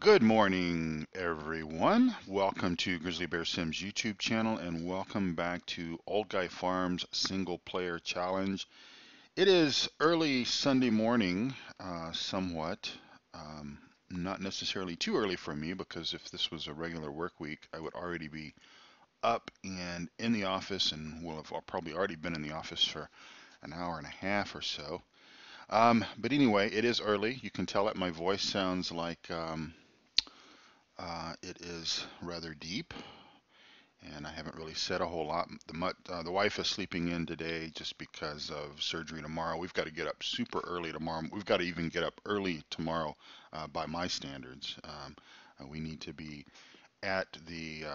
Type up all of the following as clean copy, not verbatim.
Good morning, everyone. Welcome to Grizzly Bear Sims YouTube channel and welcome back to Old Guy Farms Single Player Challenge. It is early Sunday morning, somewhat. Not necessarily too early for me because if this was a regular work week, I would already be up and in the office and will have probably already been in the office for an hour and a half or so. But anyway, it is early. You can tell that my voice sounds like it is rather deep, and I haven't really said a whole lot. The wife is sleeping in today just because of surgery tomorrow. We've got to get up super early tomorrow. We've got to even get up early tomorrow by my standards. We need to be at the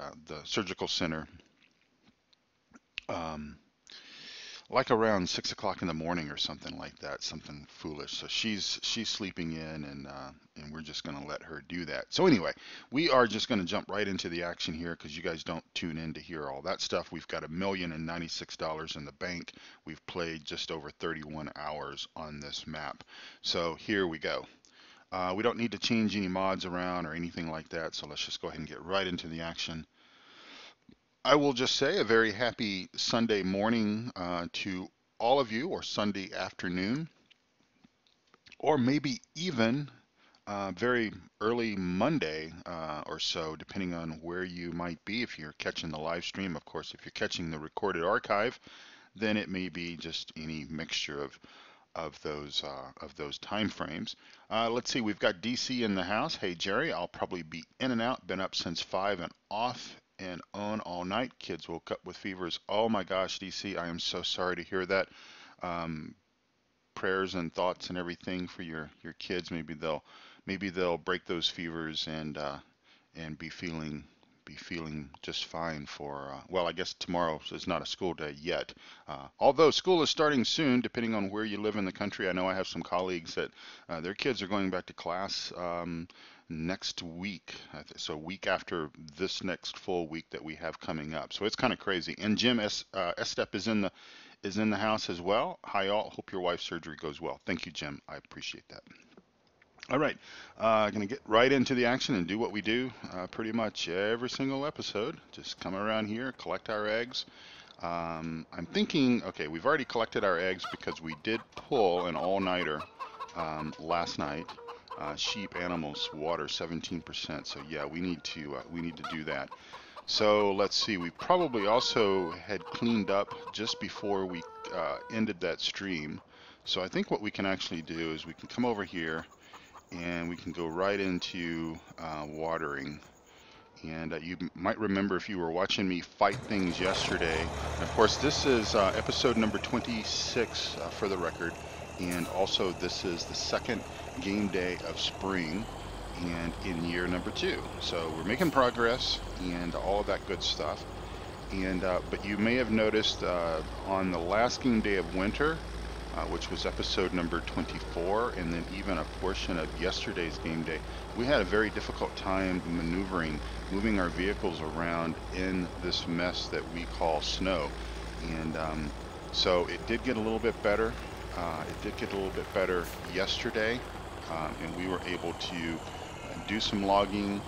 surgical center um, like around 6 o'clock in the morning or something like that, something foolish. So she's sleeping in, and we're just going to let her do that. So anyway, we are just going to jump right into the action here because you guys don't tune in to hear all that stuff. We've got $1,096 in the bank. We've played just over 31 hours on this map. So here we go. We don't need to change any mods around or anything like that. So let's just go ahead and get right into the action. I will just say a very happy Sunday morning to all of you, or Sunday afternoon, or maybe even very early Monday or so, depending on where you might be. If you're catching the live stream, of course, if you're catching the recorded archive, then it may be just any mixture of those time frames. Let's see, we've got DC in the house. Hey Jerry, I'll probably be in and out. Been up since 5 and off and on all night. Kids woke up with fevers. Oh my gosh, DC, I am so sorry to hear that. Um, Prayers and thoughts and everything for your kids. Maybe they'll break those fevers and be feeling just fine for well, I guess tomorrow is not a school day yet. Although school is starting soon, depending on where you live in the country. I know I have some colleagues that their kids are going back to class next week, so a week after this next full week that we have coming up. So it's kind of crazy. And Jim Estep is in the house as well. Hi all. Hope your wife's surgery goes well. Thank you, Jim. I appreciate that. All right, gonna get right into the action and do what we do pretty much every single episode. Just come around here, collect our eggs. I'm thinking, okay, we've already collected our eggs because we did pull an all-nighter last night. Sheep, animals, water, 17%. So yeah, we need to do that. So let's see. We probably also had cleaned up just before we ended that stream. So I think what we can actually do is we can come over here and we can go right into watering. And you might remember if you were watching me fight things yesterday. And of course, this is episode number 26 for the record. And also, this is the second game day of spring and in year number 2. So we're making progress and all of that good stuff. And but you may have noticed on the last game day of winter, which was episode number 24, and then even a portion of yesterday's game day, we had a very difficult time moving our vehicles around in this mess that we call snow. And so it did get a little bit better. It did get a little bit better yesterday, and we were able to do some logging,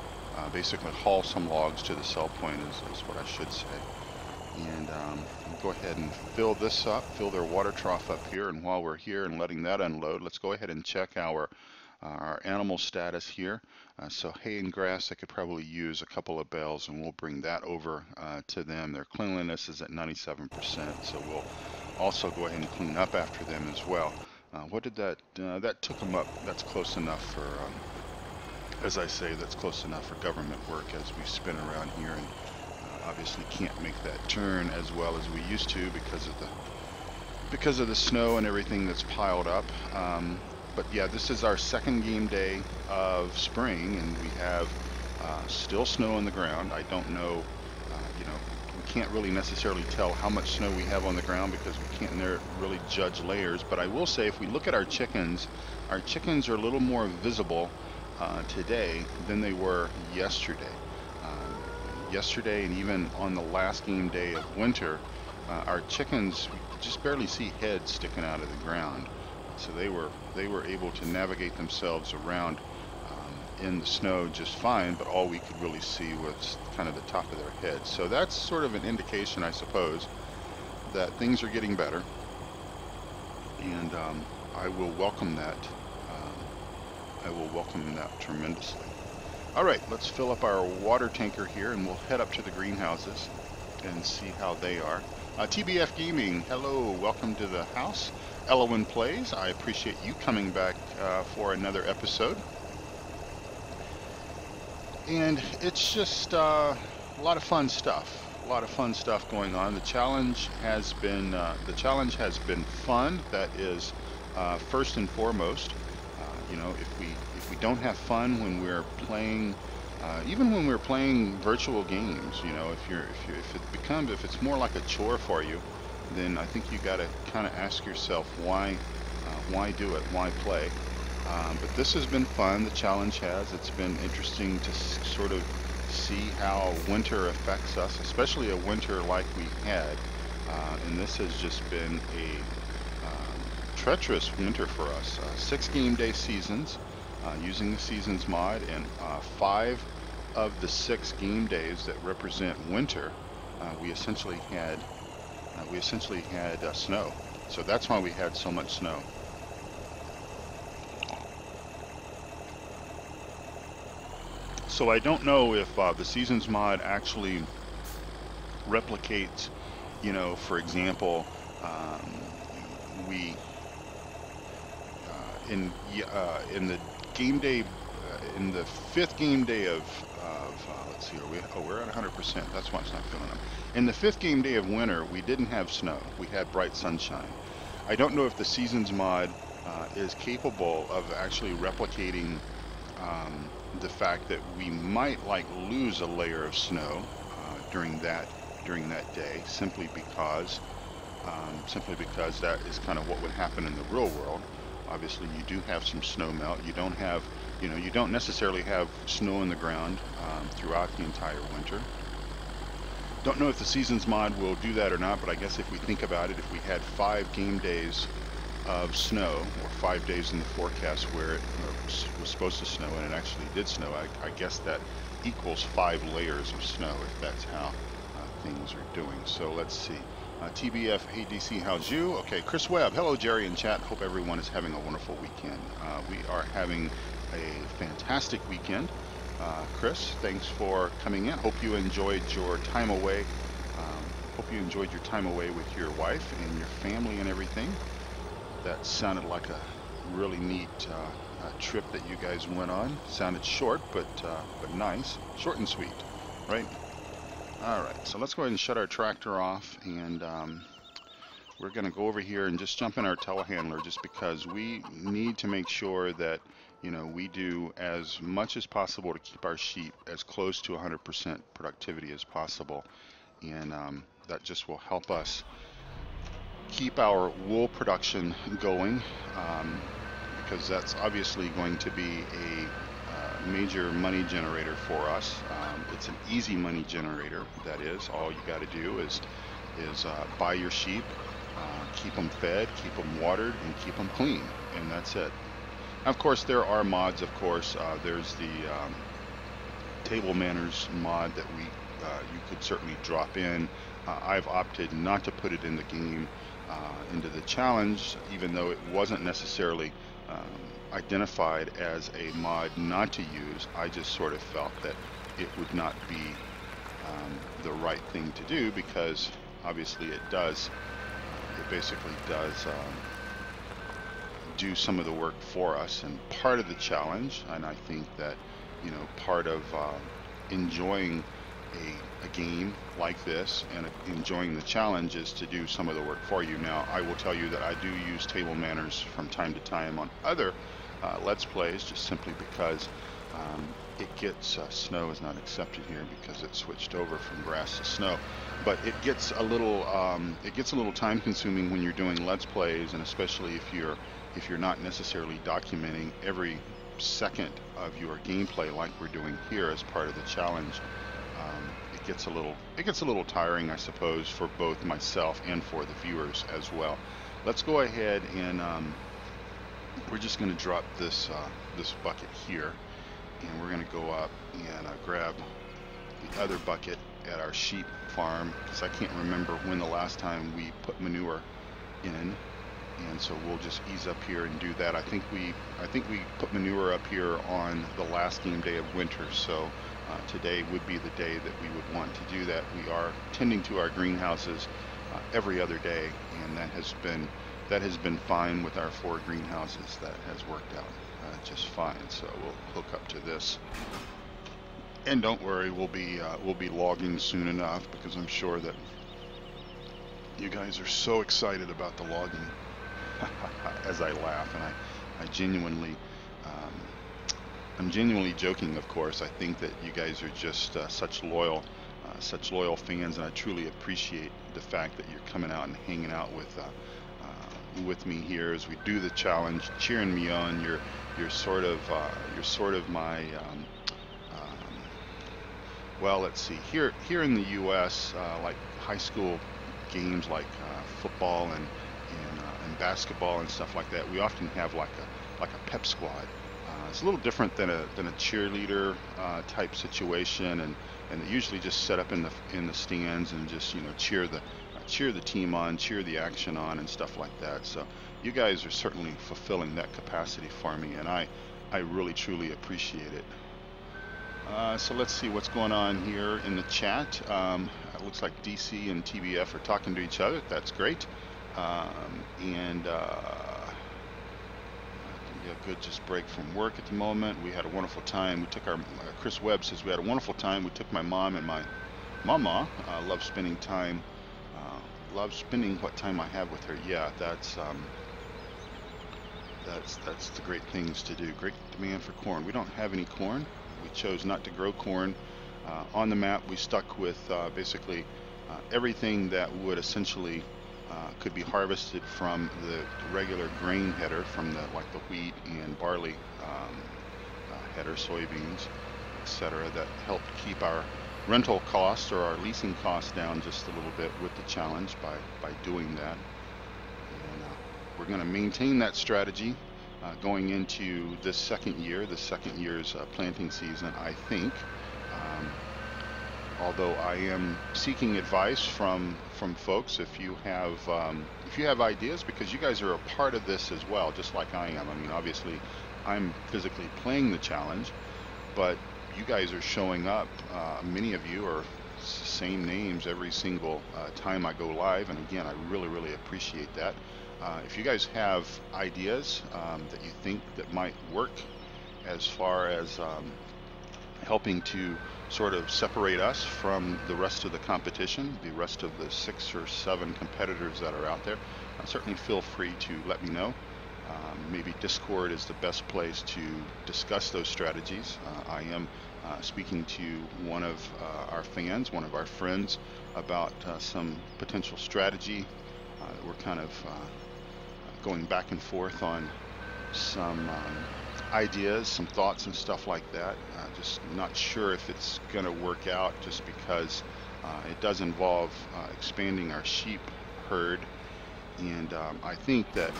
basically haul some logs to the sell point is what I should say. And we'll go ahead and fill this up, fill their water trough up here. And while we're here and letting that unload, let's go ahead and check our animal status here. So hay and grass, I could probably use a couple of bales, and we'll bring that over to them. Their cleanliness is at 97%, so we'll also go ahead and clean up after them as well. What did that took them up. That's close enough for, as I say, that's close enough for government work as we spin around here, and obviously can't make that turn as well as we used to because of the snow and everything that's piled up. But yeah, this is our second game day of spring, and we have still snow on the ground. I don't know, we can't really necessarily tell how much snow we have on the ground because we can't really judge layers. But I will say, if we look at our chickens are a little more visible today than they were yesterday. Yesterday and even on the last game day of winter, our chickens, we could just barely see heads sticking out of the ground. So they were able to navigate themselves around in the snow just fine, but all we could really see was kind of the top of their head. So that's sort of an indication, I suppose, that things are getting better, and I will welcome that. I will welcome that tremendously. All right, let's fill up our water tanker here, and we'll head up to the greenhouses and see how they are. TBF Gaming, hello, welcome to the house. Elowin Plays, I appreciate you coming back for another episode. And it's just a lot of fun stuff. A lot of fun stuff going on. The challenge has been fun. That is first and foremost. You know, if we don't have fun when we're playing, even when we're playing virtual games, you know, if it's more like a chore for you, then I think you got to kind of ask yourself why do it, why play. But this has been fun. The challenge has. It's been interesting to sort of see how winter affects us, especially a winter like we had. And this has just been a treacherous winter for us. 6 game day seasons using the seasons mod, and 5 of the 6 game days that represent winter, we essentially had snow. So that's why we had so much snow. So I don't know if the seasons mod actually replicates, you know, for example, we in the game day, in the 5th game day of let's see, we're at 100%. That's why it's not filling up. In the 5th game day of winter, we didn't have snow. We had bright sunshine. I don't know if the seasons mod is capable of actually replicating the fact that we might like lose a layer of snow during that day, simply because that is kind of what would happen in the real world. Obviously, you do have some snow melt. You don't necessarily have snow in the ground throughout the entire winter. Don't know if the seasons mod will do that or not, but I guess if we think about it, if we had 5 game days of snow, or 5 days in the forecast where it was supposed to snow and it actually did snow, I guess that equals 5 layers of snow, if that's how things are doing. So let's see. TBF, hey DC, how's you? Okay, Chris Webb, hello Jerry in chat. Hope everyone is having a wonderful weekend. We are having a fantastic weekend. Chris, thanks for coming in. Hope you enjoyed your time away. With your wife and your family and everything. That sounded like a really neat trip that you guys went on. Sounded short, but nice. Short and sweet, right? All right, so let's go ahead and shut our tractor off, and we're going to go over here and just jump in our telehandler, just because we need to make sure that, you know, we do as much as possible to keep our sheep as close to 100% productivity as possible, and that just will help us keep our wool production going, because that's obviously going to be a major money generator for us. It's an easy money generator. That is, all you got to do is buy your sheep, keep them fed, keep them watered, and keep them clean, and that's it. Of course, there are mods. Of course, there's the table manners mod that you could certainly drop in. I've opted not to put it in the game, into the challenge, even though it wasn't necessarily identified as a mod not to use. I just sort of felt that it would not be the right thing to do, because obviously it basically does do some of the work for us and part of the challenge. And I think that, you know, part of enjoying a game like this and enjoying the challenge is to do some of the work for you. Now, I will tell you that I do use table manners from time to time on other Let's Plays, just simply because it gets snow is not accepted here because it switched over from grass to snow. But it gets a little time consuming when you're doing Let's Plays, and especially if you're not necessarily documenting every second of your gameplay like we're doing here as part of the challenge. It gets a little tiring, I suppose, for both myself and for the viewers as well. Let's go ahead and we're just going to drop this bucket here, and we're going to go up and grab the other bucket at our sheep farm, because I can't remember when the last time we put manure in, and so we'll just ease up here and do that. I think we put manure up here on the last game day of winter, so today would be the day that we would want to do that. We are tending to our greenhouses every other day, and that has been fine with our 4 greenhouses. That has worked out just fine. So we'll hook up to this, and don't worry, we'll be logging soon enough, because I'm sure that you guys are so excited about the logging. As I laugh, and I'm genuinely joking, of course. I think that you guys are just such loyal fans, and I truly appreciate the fact that you're coming out and hanging out with me here as we do the challenge, cheering me on. You're sort of my well, let's see, here in the U.S., like high school games like football and basketball and stuff like that, we often have like a pep squad. It's a little different than a cheerleader type situation, and they usually just set up in the stands and just cheer the team on, cheer the action on, and stuff like that. So you guys are certainly fulfilling that capacity for me, and I really truly appreciate it. So let's see what's going on here in the chat. It looks like DC and TBF are talking to each other. That's great. And a good just break from work at the moment. We had a wonderful time. We took our Chris Webb says we had a wonderful time. We took my mom and my mama. Love spending time. Love spending what time I have with her. Yeah, that's the great things to do. Great demand for corn. We don't have any corn. We chose not to grow corn. On the map, we stuck with basically everything that would essentially could be harvested from the regular grain header, from the wheat and barley header, soybeans, etc. That helped keep our rental costs or our leasing costs down just a little bit with the challenge by doing that. And we're going to maintain that strategy going into this second year's planting season, I think. Although I am seeking advice from folks, if you have ideas, because you guys are a part of this as well, just like I am. I mean, obviously, I'm physically playing the challenge, but you guys are showing up. Many of you are same names every single time I go live, and again, I really appreciate that. If you guys have ideas that you think that might work as far as helping to sort of separate us from the rest of the competition, the rest of the 6 or 7 competitors that are out there, certainly feel free to let me know. Maybe Discord is the best place to discuss those strategies. I am speaking to one of our fans, one of our friends, about some potential strategy. We're kind of going back and forth on some ideas, some thoughts and stuff like that. Just not sure if it's going to work out, just because it does involve expanding our sheep herd, and I think that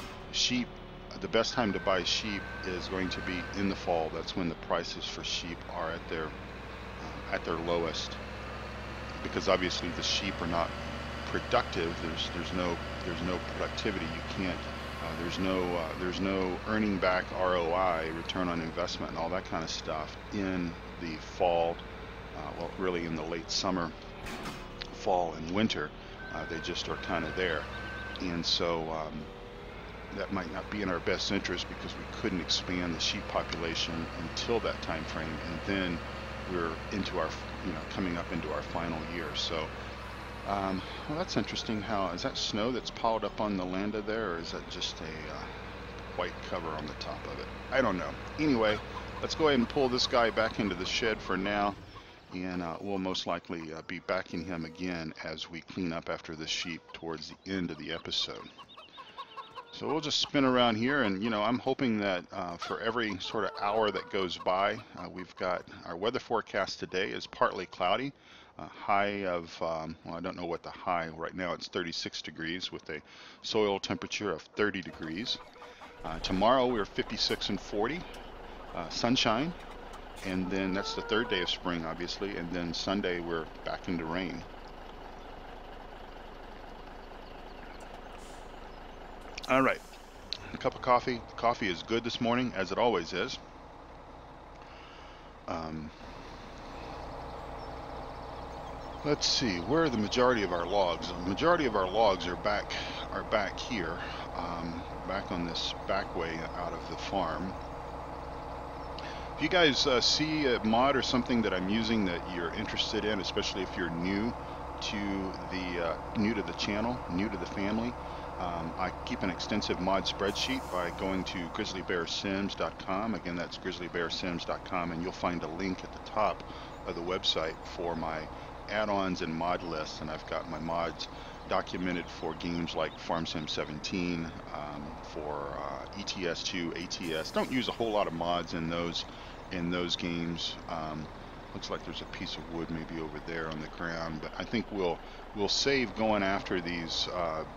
the best time to buy sheep is going to be in the fall. That's when the prices for sheep are at their lowest, because obviously the sheep are not productive. There's no productivity. You can't. There's no earning back ROI, return on investment, and all that kind of stuff in the fall. Well, really in the late summer, fall, and winter. They just are kind of there, and so that might not be in our best interest, because we couldn't expand the sheep population until that time frame, and then we're into our, coming up into our final year. So. Well, that's interesting. Is that snow that's piled up on the landa there, or is that just a white cover on the top of it? I don't know. Anyway, let's go ahead and pull this guy back into the shed for now, and we'll most likely be backing him again as we clean up after the sheep towards the end of the episode. So we'll just spin around here, and I'm hoping that for every sort of hour that goes by, we've got our weather forecast today is partly cloudy. High of, well, I don't know what the high, right now it's 36 degrees with a soil temperature of 30 degrees. Tomorrow we're 56 and 40, sunshine. And then that's the third day of spring, obviously, and then Sunday we're back into rain. All right, a cup of coffee. Coffee is good this morning, as it always is. Um, let's see, where are the majority of our logs? The majority of our logs are back here, back on this back way out of the farm. If you guys see a mod or something that I'm using that you're interested in, especially if you're new to the channel, new to the family, I keep an extensive mod spreadsheet by going to grizzlybearsims.com. Again, that's grizzlybearsims.com, and you'll find a link at the top of the website for my add-ons and mod lists. And I've got my mods documented for games like Farm Sim 17, for ETS2, ATS. Don't use a whole lot of mods in those games. Looks like there's a piece of wood maybe over there on the ground, but I think we'll save going after these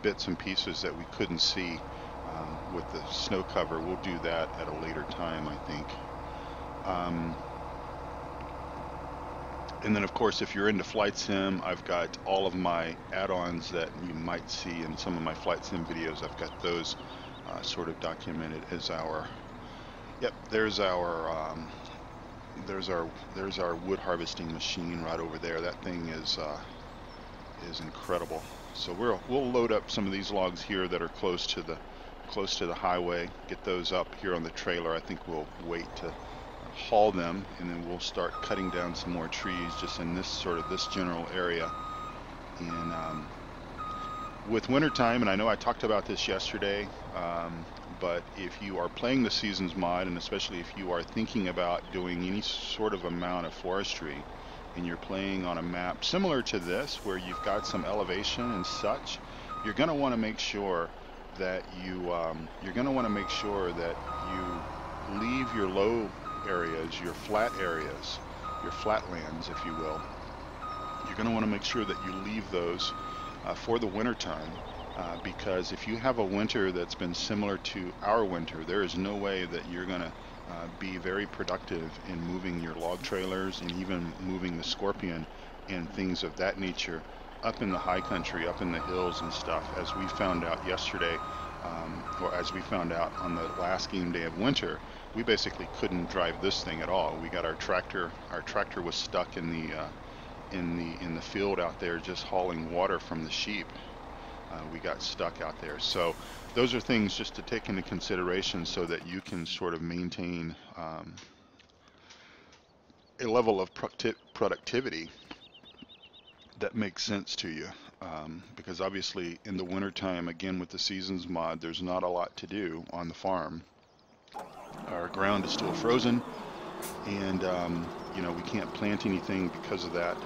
bits and pieces that we couldn't see with the snow cover. We'll do that at a later time, I think. And then, of course, if you're into Flight Sim, I've got all of my add-ons that you might see in some of my Flight Sim videos. I've got those sort of documented as our. Yep, there's our wood harvesting machine right over there. That thing is incredible. So we'll load up some of these logs here that are close to the highway. Get those up here on the trailer. I think we'll wait to haul them, and then we'll start cutting down some more trees just in this general area. And with wintertime, and I know I talked about this yesterday, but if you are playing the Seasons mod, and especially if you are thinking about doing any sort of amount of forestry, and you're playing on a map similar to this, where you've got some elevation and such, you're going to want to make sure that you leave your low areas, your flat areas, your flatlands, if you will. You're going to want to make sure that you leave those for the winter time, because if you have a winter that's been similar to our winter, there is no way that you're going to be very productive in moving your log trailers and even moving the Scorpion and things of that nature up in the high country, up in the hills and stuff. As we found out yesterday, or as we found out on the last game day of winter, we basically couldn't drive this thing at all. We got our tractor was stuck in the field out there just hauling water from the sheep. We got stuck out there. So those are things just to take into consideration so that you can sort of maintain a level of productivity that makes sense to you. Because obviously in the wintertime, again with the Seasons mod, there's not a lot to do on the farm. Our ground is still frozen, and we can't plant anything because of that.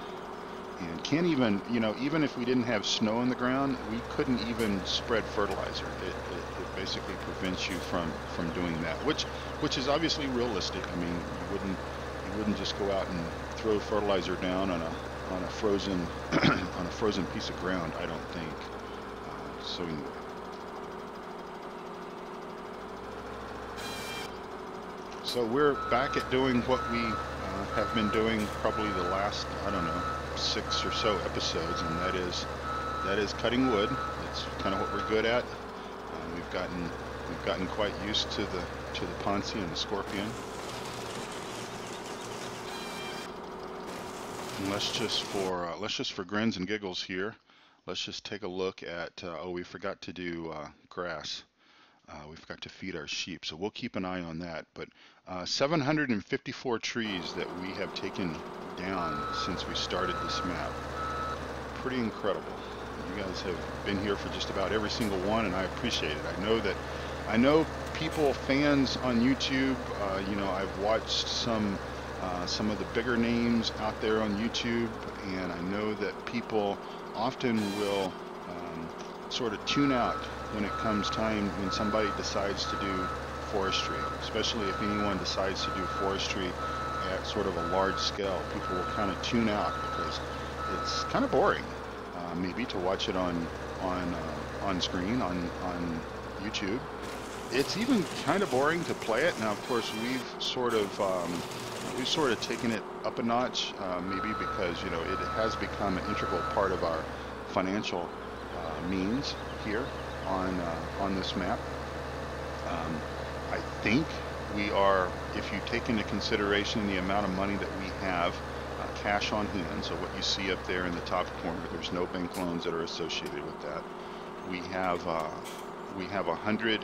And can't even, even if we didn't have snow on the ground, we couldn't even spread fertilizer. It basically prevents you from doing that, which is obviously realistic. I mean, you wouldn't just go out and throw fertilizer down on a frozen on a frozen piece of ground, I don't think. So anyway. So we're back at doing what we have been doing probably the last, I don't know, 6 or so episodes, and that is cutting wood. That's kind of what we're good at. We've gotten quite used to the Ponzi and the Scorpion. And let's just for grins and giggles here, let's just take a look at. We forgot to do grass. We forgot to feed our sheep, so we'll keep an eye on that. But 754 trees that we have taken down since we started this map. Pretty incredible. You guys have been here for just about every single one, and I appreciate it. I know people, fans on YouTube. I've watched some of the bigger names out there on YouTube, and I know that people often will sort of tune out when it comes time when somebody decides to do forestry, especially if anyone decides to do forestry at sort of a large scale. People will kind of tune out because it's kind of boring, maybe to watch it on screen on YouTube. It's even kind of boring to play it. Now, of course, we've sort of we've sort of taken it up a notch, maybe because it has become an integral part of our financial means here on this map. I think we are, if you take into consideration the amount of money that we have cash on hand, so what you see up there in the top corner, there's no bank loans that are associated with that. We have 100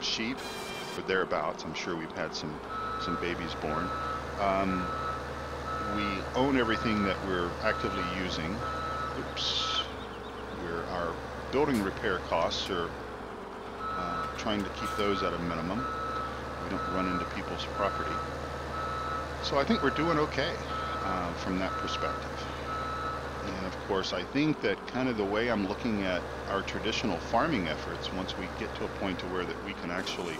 sheep or thereabouts. I'm sure we've had some babies born. We own everything that we're actively using. Oops. Our building repair costs are trying to keep those at a minimum. We don't run into people's property. So I think we're doing okay from that perspective. And of course, I think that kind of the way I'm looking at our traditional farming efforts, once we get to a point to where that we can actually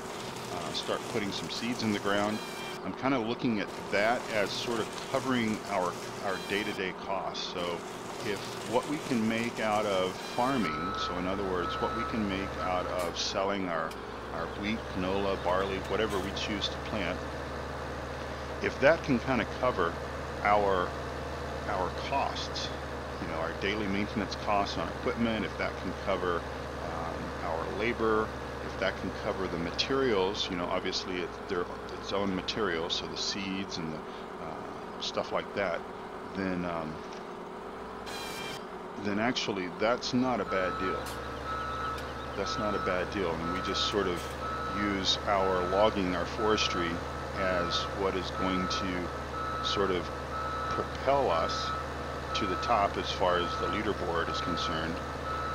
start putting some seeds in the ground, I'm kind of looking at that as sort of covering our day-to-day costs. So if what we can make out of farming, so in other words, what we can make out of selling our wheat, canola, barley, whatever we choose to plant, if that can kind of cover our costs, our daily maintenance costs on equipment, if that can cover our labor, if that can cover the materials, obviously they're its own materials, so the seeds and the stuff like that, then actually that's not a bad deal. That's not a bad deal, and we just sort of use our logging, our forestry, as what is going to sort of propel us to the top as far as the leaderboard is concerned,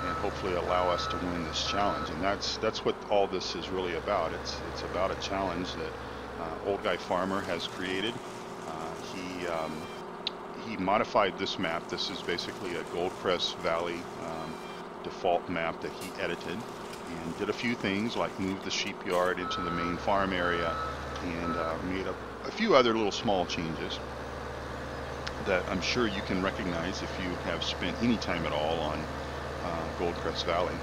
and hopefully allow us to win this challenge. And that's what all this is really about. It's about a challenge that Old Guy Farmer has created. He modified this map. This is basically a Goldcrest Valley default map that he edited and did a few things like move the sheep yard into the main farm area and made a few other little small changes that I'm sure you can recognize if you have spent any time at all on Goldcrest Valley.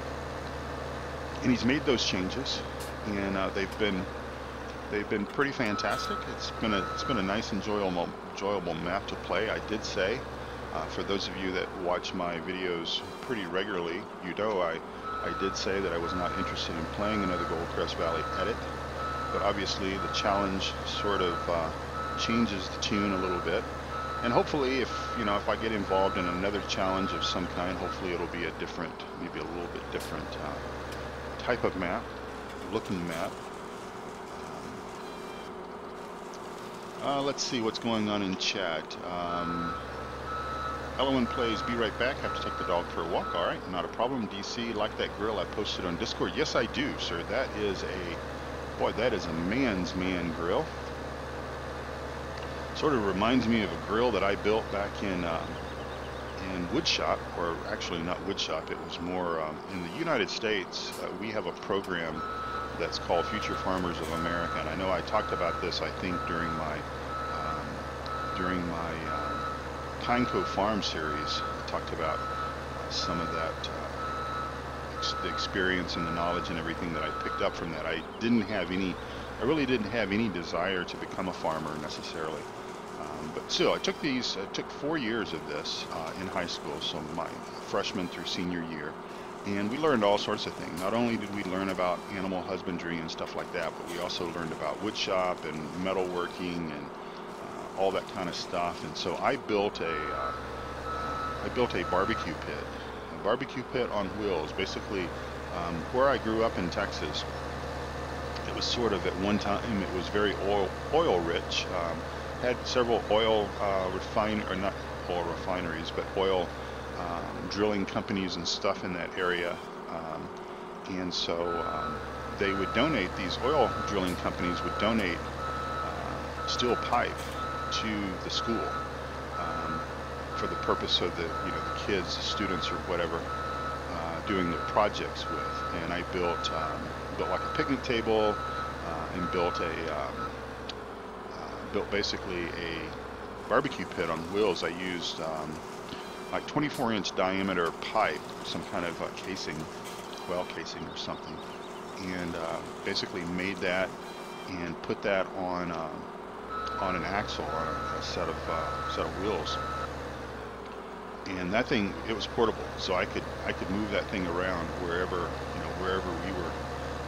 And he's made those changes, and they've been pretty fantastic. It's been a nice, enjoyable map to play. I did say, for those of you that watch my videos pretty regularly, I did say that I was not interested in playing another Goldcrest Valley edit, but obviously the challenge sort of changes the tune a little bit. And hopefully, if I get involved in another challenge of some kind, hopefully it'll be a different, maybe a little bit different type of map, looking map. Let's see what's going on in chat. Elowen plays, be right back, have to take the dog for a walk. All right, not a problem. DC, like that grill I posted on Discord? Yes, I do, sir. That is a man's man grill. Sort of reminds me of a grill that I built back in woodshop, or actually not woodshop, it was more in the United States. We have a program that's called Future Farmers of America, and I know I talked about this, I think, during my Pineco Farm series. I talked about some of that, the experience and the knowledge and everything that I picked up from that. I really didn't have any desire to become a farmer necessarily. But still, I took 4 years of this in high school, so my freshman through senior year, and we learned all sorts of things. Not only did we learn about animal husbandry and stuff like that, but we also learned about woodshop and metalworking and all that kind of stuff. And so I built a barbecue pit on wheels. Basically, where I grew up in Texas, it was sort of at one time it was very oil rich. Had several oil not oil refineries, but oil drilling companies and stuff in that area, and so they would donate, these oil drilling companies would donate steel pipe to the school for the purpose of the kids, the students or whatever, doing their projects with. And I built like a picnic table and built basically a barbecue pit on wheels. I used like 24-inch diameter pipe, some kind of casing, well casing or something, and basically made that and put that on an axle, on a set of wheels. And that thing, it was portable, so I could move that thing around wherever we were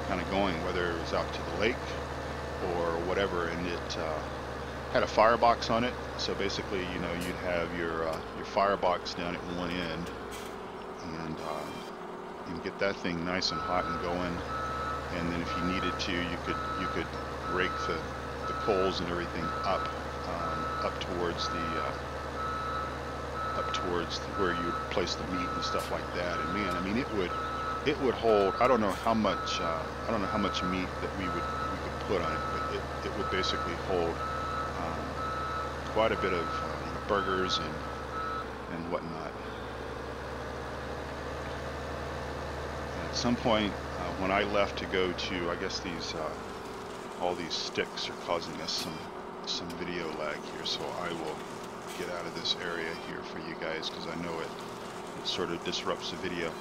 kind of going, whether it was out to the lake or whatever. And it had a firebox on it, so basically, you'd have your firebox down at one end, and get that thing nice and hot and going. And then if you needed to, you could rake the coals and everything up towards where you place the meat and stuff like that. And man, I mean, it would hold, I don't know how much meat that we could put on it, but it would basically hold quite a bit of burgers and whatnot. And at some point, when I left to go to, I guess all these sticks are causing us some video lag here, so I will get out of this area here for you guys, because I know it sort of disrupts the video.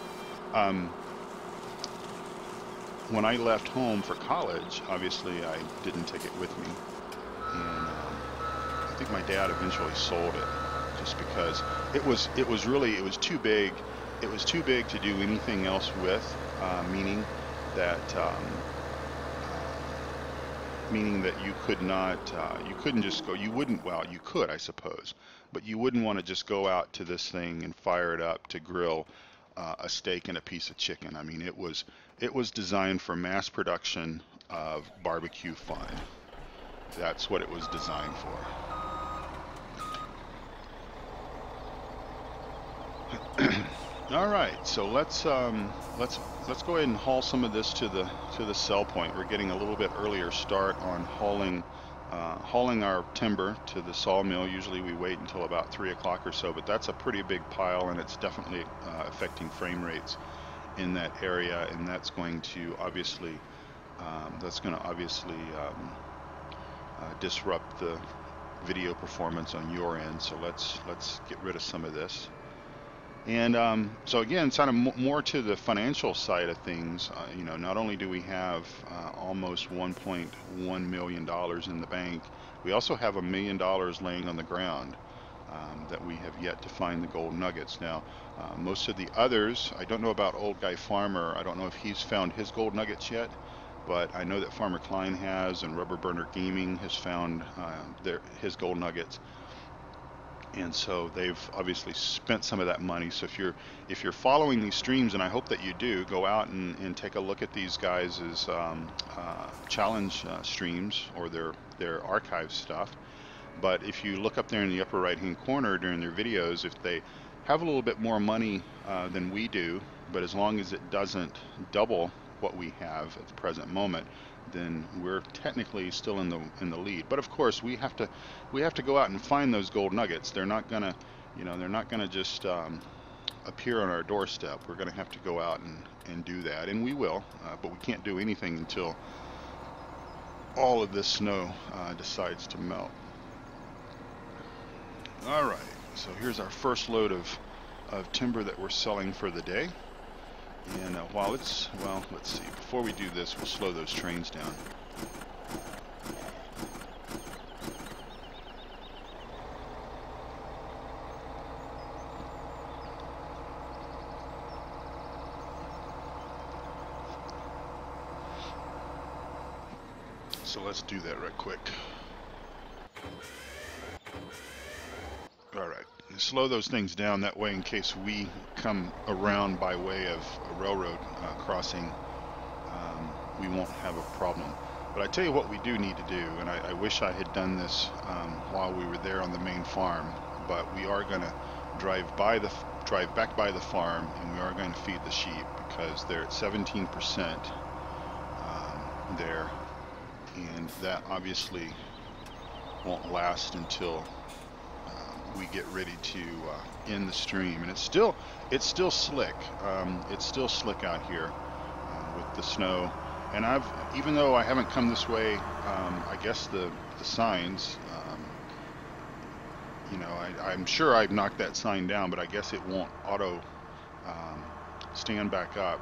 When I left home for college, obviously I didn't take it with me, and I think my dad eventually sold it, just because it was too big. It was too big to do anything else with, meaning that you couldn't just go, well, you could, I suppose, but you wouldn't want to just go out to this thing and fire it up to grill a steak and a piece of chicken. I mean, it was designed for mass production of barbecue fun. That's what it was designed for. All right, so let's go ahead and haul some of this to the sell point. We're getting a little bit earlier start on hauling our timber to the sawmill. Usually we wait until about 3 o'clock or so, but that's a pretty big pile, and it's definitely affecting frame rates in that area, and that's going to obviously disrupt the video performance on your end. So let's get rid of some of this. And so again, kind of more to the financial side of things. Not only do we have almost $1.1 million in the bank, we also have $1 million laying on the ground that we have yet to find the gold nuggets. Now, most of the others, I don't know about Old Guy Farmer. I don't know if he's found his gold nuggets yet, but I know that Farmer Klein has, and Rubber Burner Gaming has found his gold nuggets. And so they've obviously spent some of that money. So if you're following these streams, and I hope that you do, go out and take a look at these guys' challenge streams or their archive stuff. But if you look up there in the upper right hand corner during their videos, if they have a little bit more money than we do, but as long as it doesn't double what we have at the present moment, then we're technically still in the lead. But of course, we have to go out and find those gold nuggets. They're not gonna just appear on our doorstep. We're gonna have to go out and do that, and we will. But we can't do anything until all of this snow decides to melt. All right. So here's our first load of timber that we're selling for the day. And let's see. Before we do this, we'll slow those trains down. So let's do that right quick. All right. Slow those things down, that way in case we come around by way of a railroad crossing, we won't have a problem. But I tell you what we do need to do, and I wish I had done this while we were there on the main farm, but we are going to drive back by the farm, and we are going to feed the sheep, because they're at 17% there, and that obviously won't last until we get ready to end the stream. And it's still slick. It's still slick out here with the snow. And even though I haven't come this way, I guess the signs, I'm sure I've knocked that sign down, but I guess it won't auto stand back up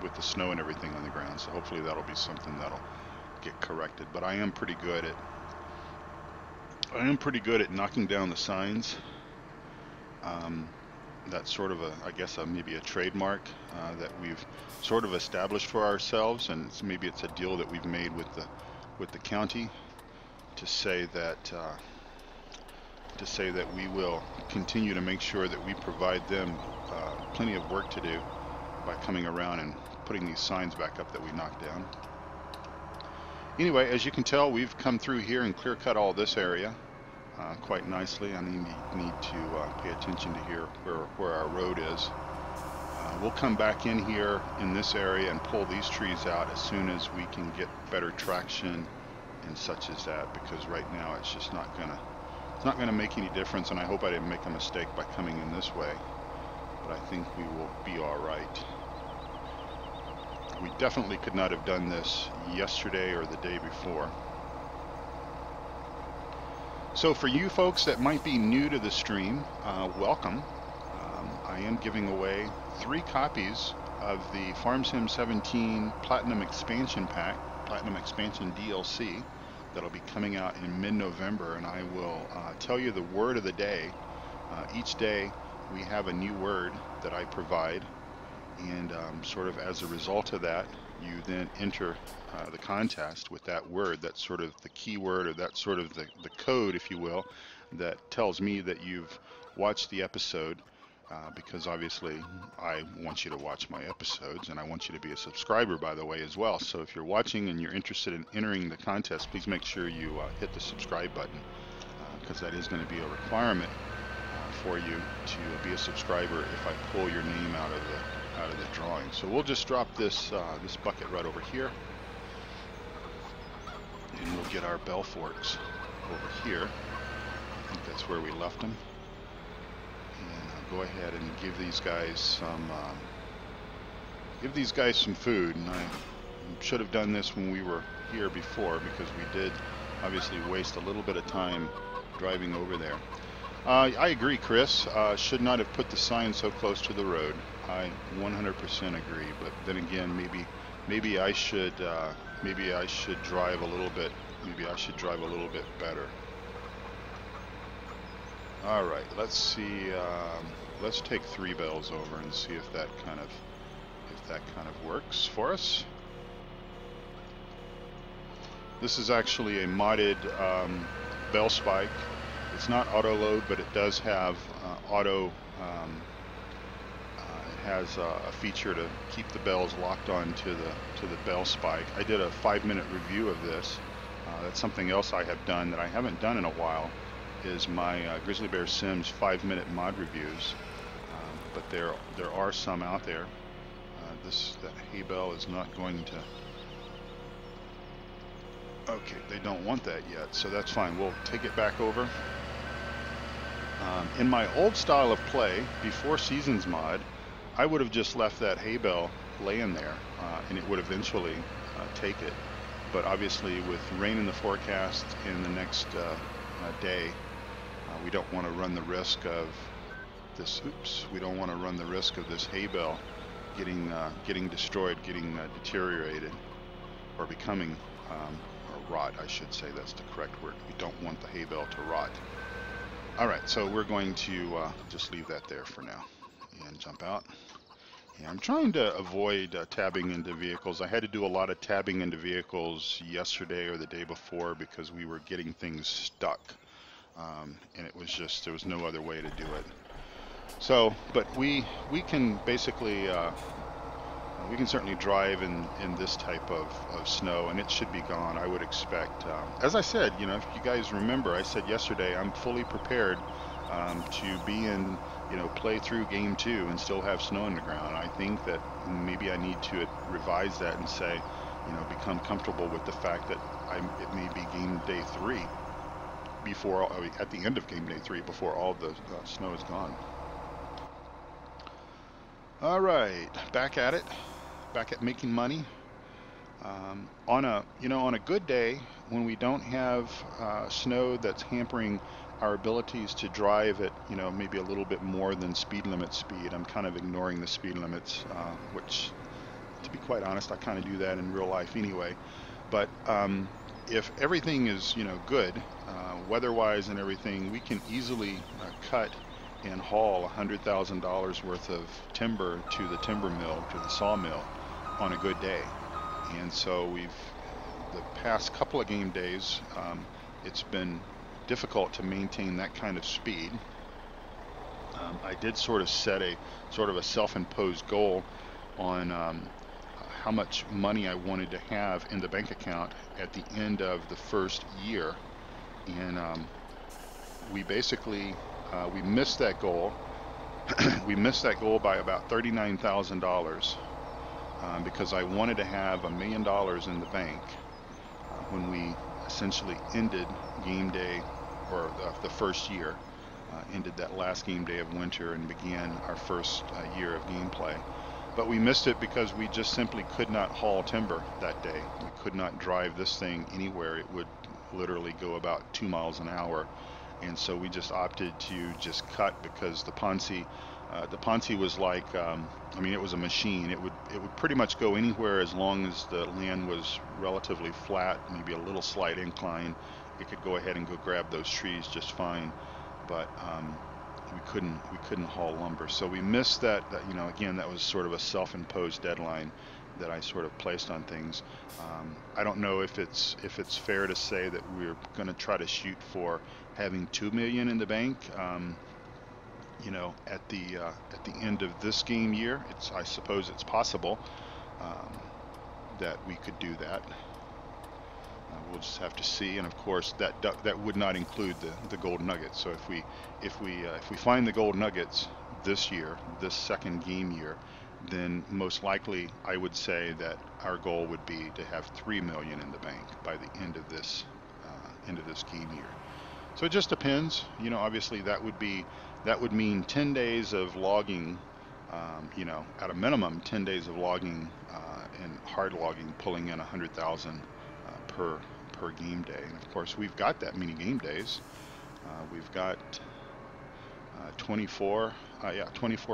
with the snow and everything on the ground. So hopefully that'll be something that'll get corrected. But I am pretty good at knocking down the signs. Um, that's sort of I guess maybe a trademark that we've sort of established for ourselves, and maybe it's a deal that we've made with the county to say that we will continue to make sure that we provide them plenty of work to do by coming around and putting these signs back up that we knocked down. Anyway, as you can tell, we've come through here and clear cut all this area quite nicely. I need to pay attention to here where our road is. We'll come back in here in this area and pull these trees out as soon as we can get better traction and such as that, because right now it's just not gonna make any difference, and I hope I didn't make a mistake by coming in this way, but I think we will be all right. We definitely could not have done this yesterday or the day before. So for you folks that might be new to the stream, welcome. I am giving away 3 copies of the Farm Sim 17 Platinum Expansion Pack, Platinum Expansion DLC, that'll be coming out in mid-November, and I will tell you the word of the day. Each day we have a new word that I provide, and sort of as a result of that, you then enter the contest with that word. That's sort of the keyword, or that's sort of the code, if you will, that tells me that you've watched the episode, because obviously I want you to watch my episodes, and I want you to be a subscriber, by the way, as well. So if you're watching and you're interested in entering the contest, please make sure you hit the subscribe button, because that is going to be a requirement for you to be a subscriber if I pull your name out of the drawing. So we'll just drop this bucket right over here, and we'll get our bell forks over here. I think that's where we left them. And I'll go ahead and give these guys some food. And I should have done this when we were here before, because we did obviously waste a little bit of time driving over there. I agree, Chris. Should not have put the sign so close to the road. I 100% agree. But then again, maybe I should drive a little bit. Maybe I should drive a little bit better. All right. Let's see. Let's take 3 bells over and see if that kind of works for us. This is actually a modded bell spike. It's not auto load, but it does have auto. It has a feature to keep the bells locked on to the bell spike. I did a 5-minute review of this. That's something else I have done that I haven't done in a while, is my Grizzly Bear Sims 5-minute mod reviews. But there are some out there. That hay bell is not going to. Okay, they don't want that yet, so that's fine. We'll take it back over. In my old style of play, before Seasons mod, I would have just left that hay bale laying there, and it would eventually take it. But obviously, with rain in the forecast in the next day, we don't want to run the risk of this. We don't want to run the risk of this hay bale getting destroyed, getting deteriorated, or becoming or rot, I should say. That's the correct word. We don't want the hay bale to rot. All right, so we're going to just leave that there for now and jump out. Yeah, I'm trying to avoid tabbing into vehicles. I had to do a lot of tabbing into vehicles yesterday or the day before because we were getting things stuck, and it was just, there was no other way to do it. So, but we can basically we can certainly drive in this type of snow, and it should be gone, I would expect. As I said, you know, if you guys remember, I said yesterday I'm fully prepared to be in, you know, play through game 2 and still have snow on the ground. I think that maybe I need to revise that and say, you know, become comfortable with the fact that it may be game day 3 before, at the end of game day 3, before all the snow is gone. All right, back at it, back at making money. On a good day, when we don't have snow that's hampering our abilities to drive at, you know, maybe a little bit more than speed limit speed. I'm kind of ignoring the speed limits, which, to be quite honest, I kind of do that in real life anyway. But if everything is, good, weather-wise and everything, we can easily cut and haul $100,000 worth of timber to the timber mill, to the sawmill, on a good day. And so the past couple of game days, it's been difficult to maintain that kind of speed. I did sort of set a self-imposed goal on how much money I wanted to have in the bank account at the end of the first year, and we basically we missed that goal. We missed that goal by about $39,000 because I wanted to have $1 million in the bank when we essentially ended game day, or the first year, ended that last game day of winter and began our first year of gameplay. But we missed it because we just simply could not haul timber that day. We could not drive this thing anywhere. It would literally go about 2 miles an hour. And so we just opted to just cut, because the Ponce was like, it was a machine. It would pretty much go anywhere as long as the land was relatively flat, maybe a little slight incline. It could go ahead and go grab those trees just fine. But we couldn't haul lumber. So we missed that. Again, that was sort of a self-imposed deadline that I sort of placed on things. I don't know if it's fair to say that we're going to try to shoot for having $2 million in the bank. At the end of this game year, I suppose it's possible that we could do that. We'll just have to see, and of course that would not include the gold nuggets. So if we find the gold nuggets this year, this second game year, then most likely I would say that our goal would be to have $3 million in the bank by the end of this game year. So it just depends. Obviously that would mean 10 days of logging. At a minimum 10 days of logging and hard logging, pulling in 100,000 per game day. And of course we've got that many game days. We've got 24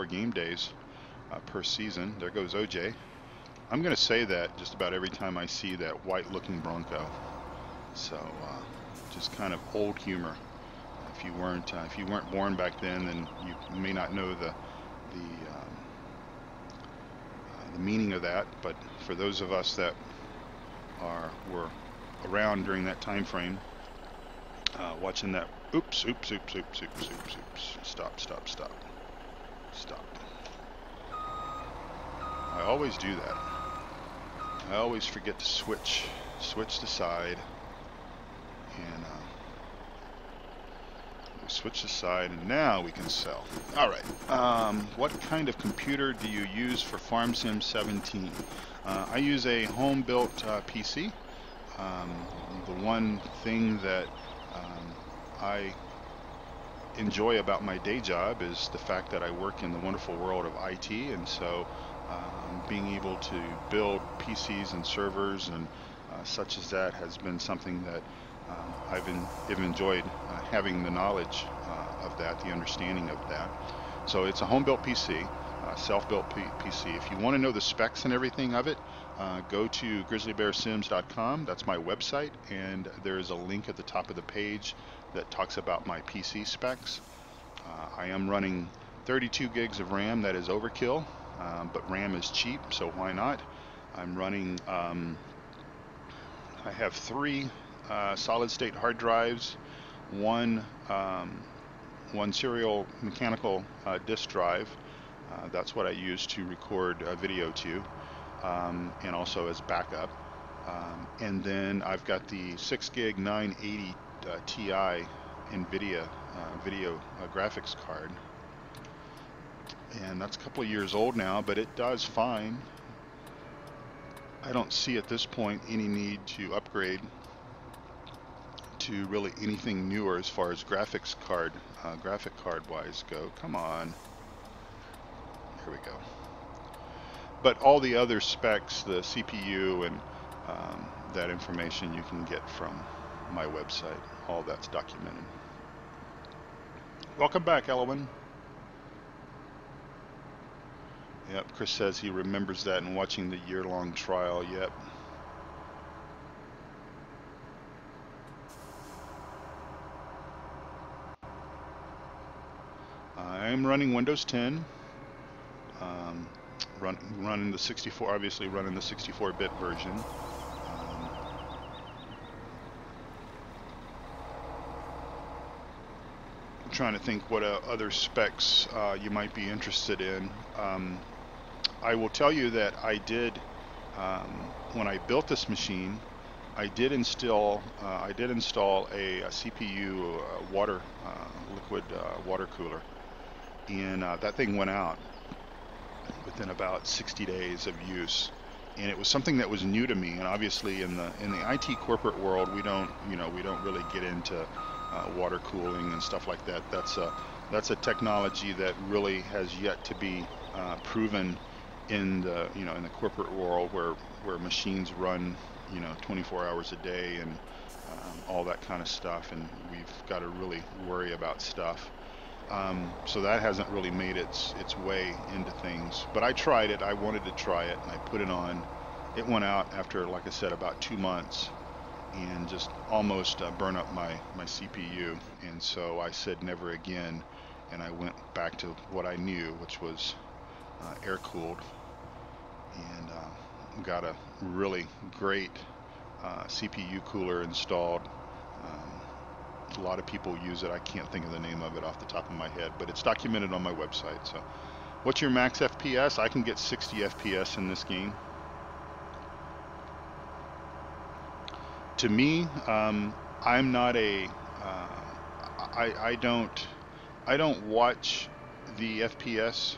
game days per season. There goes OJ. I'm going to say that just about every time I see that white looking Bronco. So just kind of old humor. If you weren't born back then you may not know the meaning of that. But for those of us that were around during that time frame, watching that. Oops. Stop. I always do that. I always forget to switch the side, and we switch the side, and now we can sell. All right. What kind of computer do you use for Farm Sim 17? I use a home-built PC. The one thing that I enjoy about my day job is the fact that I work in the wonderful world of IT, and so being able to build PCs and servers and such as that has been something that I've enjoyed having the knowledge of that, the understanding of that. So it's a home-built PC, self-built PC. If you want to know the specs and everything of it, go to grizzlybearsims.com. That's my website, and there's a link at the top of the page that talks about my PC specs. I am running 32 gigs of RAM. That is overkill, but RAM is cheap, so why not? I'm running, I have 3 solid-state hard drives, one serial mechanical disk drive. That's what I use to record video to, and also as backup. And then I've got the 6 gig 980 Ti NVIDIA video graphics card, and that's a couple of years old now, but it does fine. I don't see at this point any need to upgrade to really anything newer as far as graphic card wise go. Come on, here we go. But all the other specs, the CPU and that information you can get from my website. All that's documented. Welcome back, Elwin. Yep, Chris says he remembers that and watching the year-long trial. Yep. am running Windows 10. Um, running the 64, obviously running the 64-bit version. Um, I'm trying to think what other specs you might be interested in. I will tell you that I did, when I built this machine, I did install a CPU liquid water cooler, and that thing went out within about 60 days of use. And it was something that was new to me. And obviously, in the IT corporate world, we don't really get into water cooling and stuff like that. That's a technology that really has yet to be proven in the in the corporate world where machines run 24 hours a day and all that kind of stuff, and we've got to really worry about stuff. So that hasn't really made its way into things. But I tried it. I wanted to try it, and I put it on. It went out after, like I said, about 2 months, and just almost burn up my CPU. And so I said never again, and I went back to what I knew, which was air cooled, and got a really great CPU cooler installed. A lot of people use it. I can't think of the name of it off the top of my head, but it's documented on my website. So, what's your max FPS? I can get 60 FPS in this game. To me, I'm not a. I don't watch the FPS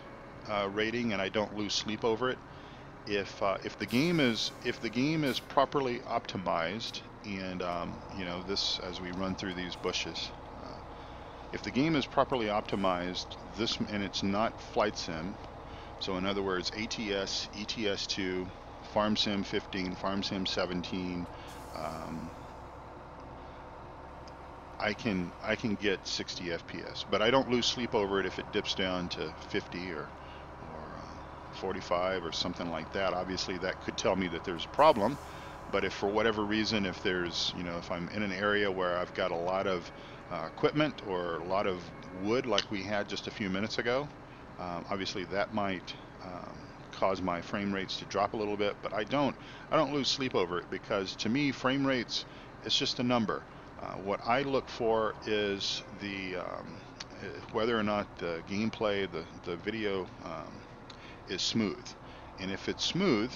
rating, and I don't lose sleep over it. If the game is properly optimized, and this, as we run through these bushes, if the game is properly optimized, and it's not flight sim, so in other words, ATS, ETS2, Farm Sim 15, Farm Sim 17, um, I can get 60 FPS, but I don't lose sleep over it if it dips down to 50 or 45 or something like that. Obviously, that could tell me that there's a problem. But if for whatever reason, if there's, if I'm in an area where I've got a lot of equipment or a lot of wood like we had just a few minutes ago, obviously that might cause my frame rates to drop a little bit. But I don't lose sleep over it, because to me, frame rates, it's just a number. What I look for is whether or not the gameplay, the video is smooth. And if it's smooth,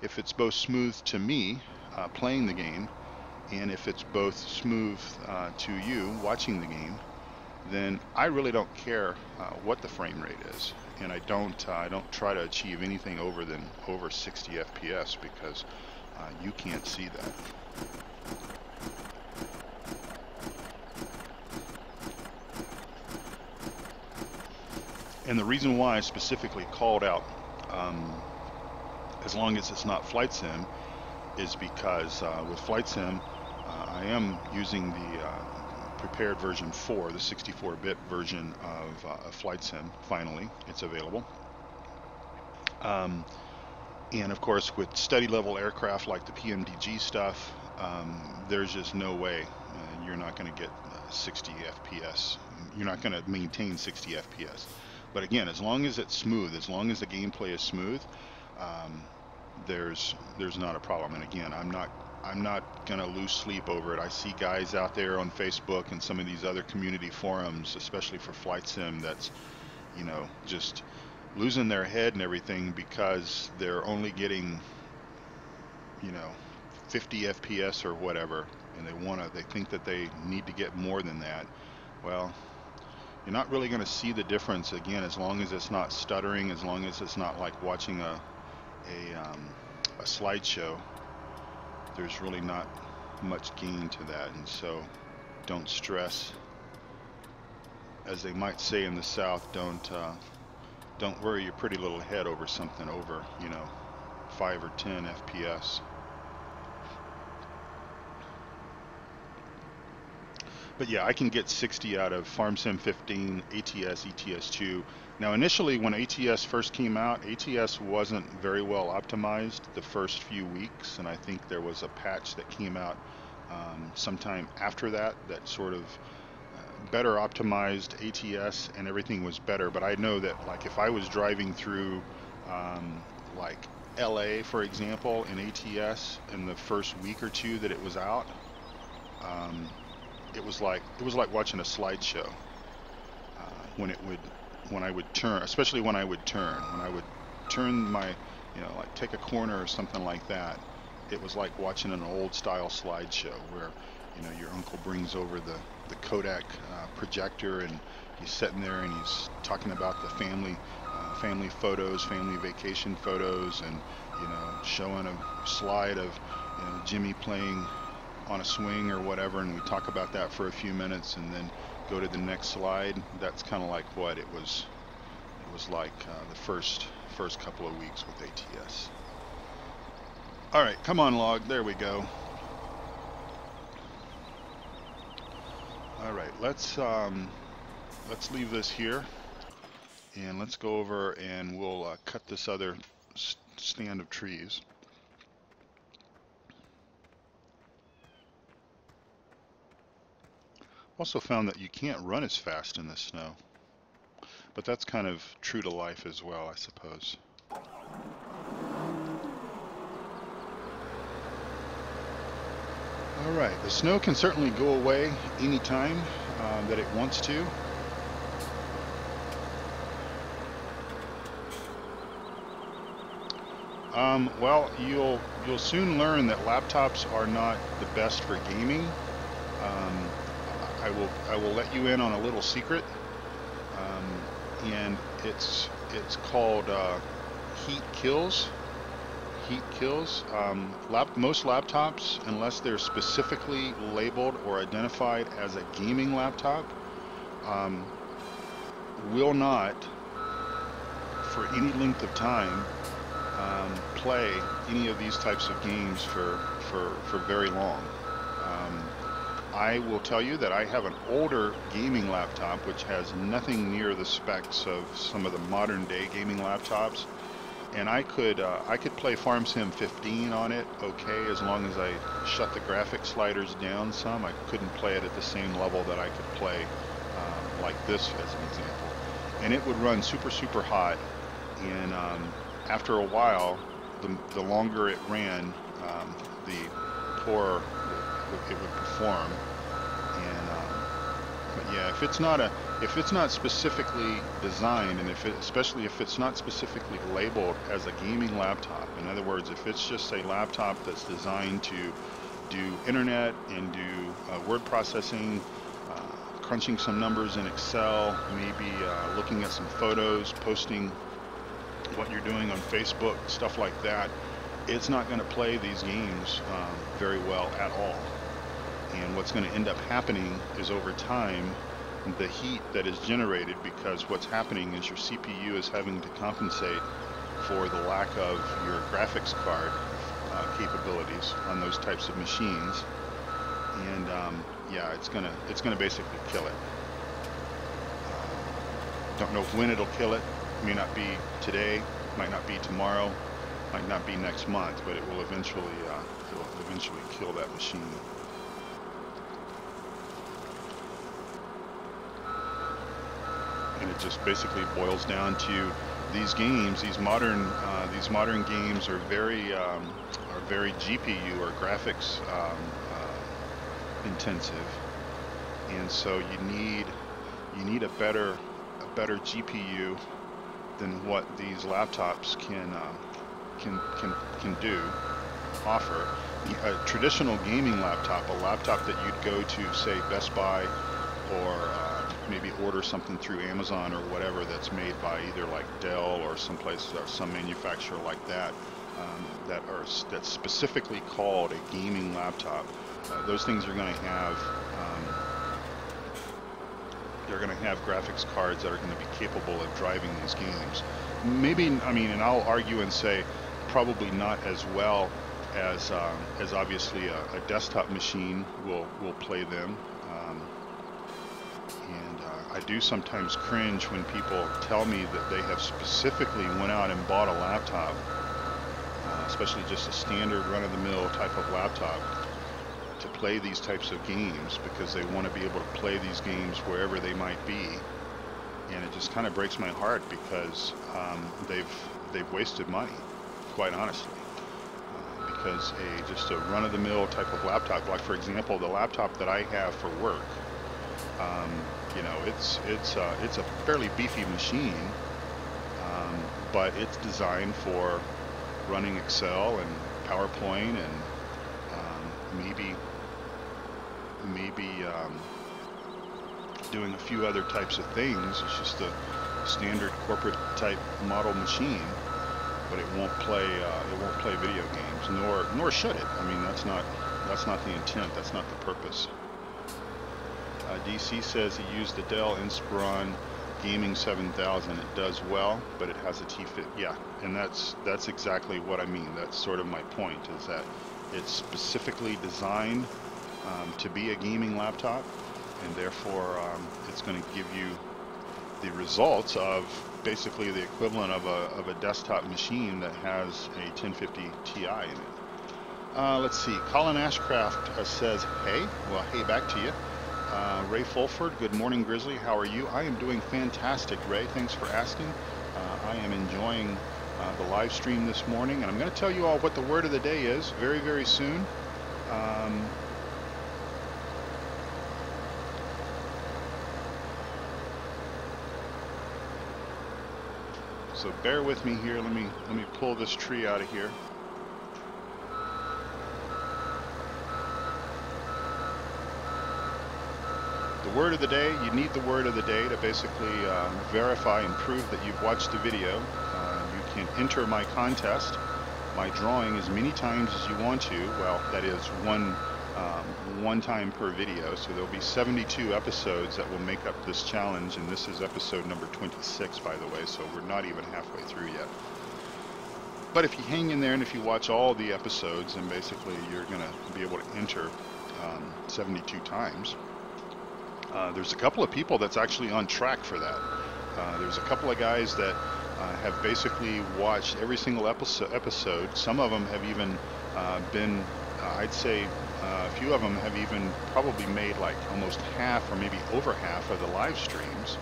if it's both smooth to me playing the game, and if it's both smooth to you watching the game, then I really don't care what the frame rate is, and I don't try to achieve anything over 60 FPS, because you can't see that. And the reason why I specifically called out, as long as it's not flight sim, is because with flight sim, I am using the prepared version 4, the 64-bit version of flight sim. Finally, it's available. And of course, with study level aircraft like the PMDG stuff, there's just no way you're not going to get 60 FPS. You're not going to maintain 60 FPS. But again, as long as it's smooth, as long as the gameplay is smooth, um, there's not a problem. And again, I'm not gonna lose sleep over it. I see guys out there on Facebook and some of these other community forums, especially for flight sim, that's just losing their head and everything because they're only getting you know 50 FPS or whatever, and they think that they need to get more than that. Well, you're not really going to see the difference, again, as long as it's not stuttering, as long as it's not like watching a slideshow. There's really not much gain to that, and so don't stress. As they might say in the South, don't worry your pretty little head over something over 5 or 10 FPS. But yeah, I can get 60 out of Farm Sim 15, ATS, ETS2. Now initially when ATS first came out, ATS wasn't very well optimized the first few weeks, and I think there was a patch that came out sometime after that that sort of better optimized ATS and everything was better. But I know that like if I was driving through like LA, for example, in ATS in the first week or two that it was out, um, it was like watching a slideshow when it would when I would turn, especially when I would turn my, like take a corner or something like that. It was like watching an old style slideshow where, your uncle brings over the Kodak projector, and he's sitting there and he's talking about the family photos, family vacation photos, and showing a slide of Jimmy playing on a swing or whatever, and we talk about that for a few minutes and then go to the next slide. That's kind of like what it was. It was like the first couple of weeks with ATS. All right, come on, log. There we go. All right, let's leave this here, and let's go over and we'll cut this other stand of trees. Also found that you can't run as fast in the snow, but that's kind of true to life as well, I suppose. All right, the snow can certainly go away anytime that it wants to. Well, you'll soon learn that laptops are not the best for gaming. Um, I will let you in on a little secret, and it's called heat kills. Heat kills. Most laptops, unless they're specifically labeled or identified as a gaming laptop, um, will not, for any length of time, play any of these types of games for very long. I will tell you that I have an older gaming laptop which has nothing near the specs of some of the modern day gaming laptops, and I could play Farm Sim 15 on it, okay, as long as I shut the graphic sliders down some. I couldn't play it at the same level that I could play like this as an example, and it would run super hot. And after a while, the longer it ran, the poorer it would perform. And but yeah, if it's not specifically designed, and especially if it's not specifically labeled as a gaming laptop, in other words, if it's just a laptop that's designed to do internet and do word processing, crunching some numbers in Excel, maybe looking at some photos, posting what you're doing on Facebook, stuff like that, it's not going to play these games very well at all. And what's going to end up happening is over time, the heat that is generated, because what's happening is your CPU is having to compensate for the lack of your graphics card capabilities on those types of machines, and yeah, it's gonna basically kill it. Don't know when it'll kill it. May not be today, might not be tomorrow, might not be next month, but it will eventually kill that machine. And it just basically boils down to these games. These modern games are very GPU or graphics intensive, and so you need a better GPU than what these laptops can offer. A traditional gaming laptop, a laptop that you'd go to, say, Best Buy, or maybe order something through Amazon or whatever, that's made by either like Dell or someplace or some manufacturer like that, that's specifically called a gaming laptop. Those things are going to have graphics cards that are going to be capable of driving these games. Maybe, I mean, and I'll argue and say probably not as well as obviously a desktop machine will play them. And I do sometimes cringe when people tell me that they have specifically went out and bought a laptop, especially just a standard run-of-the-mill type of laptop, to play these types of games because they want to be able to play these games wherever they might be, and it just kind of breaks my heart because they've wasted money, quite honestly. Because just a run-of-the-mill type of laptop, like for example, the laptop that I have for work, you know, it's a fairly beefy machine, but it's designed for running Excel and PowerPoint and maybe doing a few other types of things. It's just a standard corporate type model machine, but it won't play video games, nor should it. I mean, that's not the intent. That's not the purpose. DC says he used the Dell Inspiron Gaming 7000. It does well, but it has a T-Fit. Yeah, and that's exactly what I mean. That's sort of my point, is that it's specifically designed to be a gaming laptop, and therefore it's going to give you the results of basically the equivalent of a desktop machine that has a 1050 Ti in it. Let's see. Colin Ashcraft says, hey. Well, hey back to you. Ray Fulford, good morning, Grizzly. How are you? I am doing fantastic, Ray. Thanks for asking. I am enjoying the live stream this morning, and I'm going to tell you all what the word of the day is very, very soon. So bear with me here. Let me pull this tree out of here. The word of the day, you need the word of the day to basically verify and prove that you've watched the video. You can enter my contest, my drawing, as many times as you want to. Well, that is one time per video, so there'll be 72 episodes that will make up this challenge, and this is episode number 26, by the way, so we're not even halfway through yet. But if you hang in there and if you watch all the episodes, then basically you're going to be able to enter 72 times. There's a couple of people that's actually on track for that. There's a couple of guys that have basically watched every single episode. Some of them have even been, I'd say, a few of them have even probably made like almost half or maybe over half of the live streams,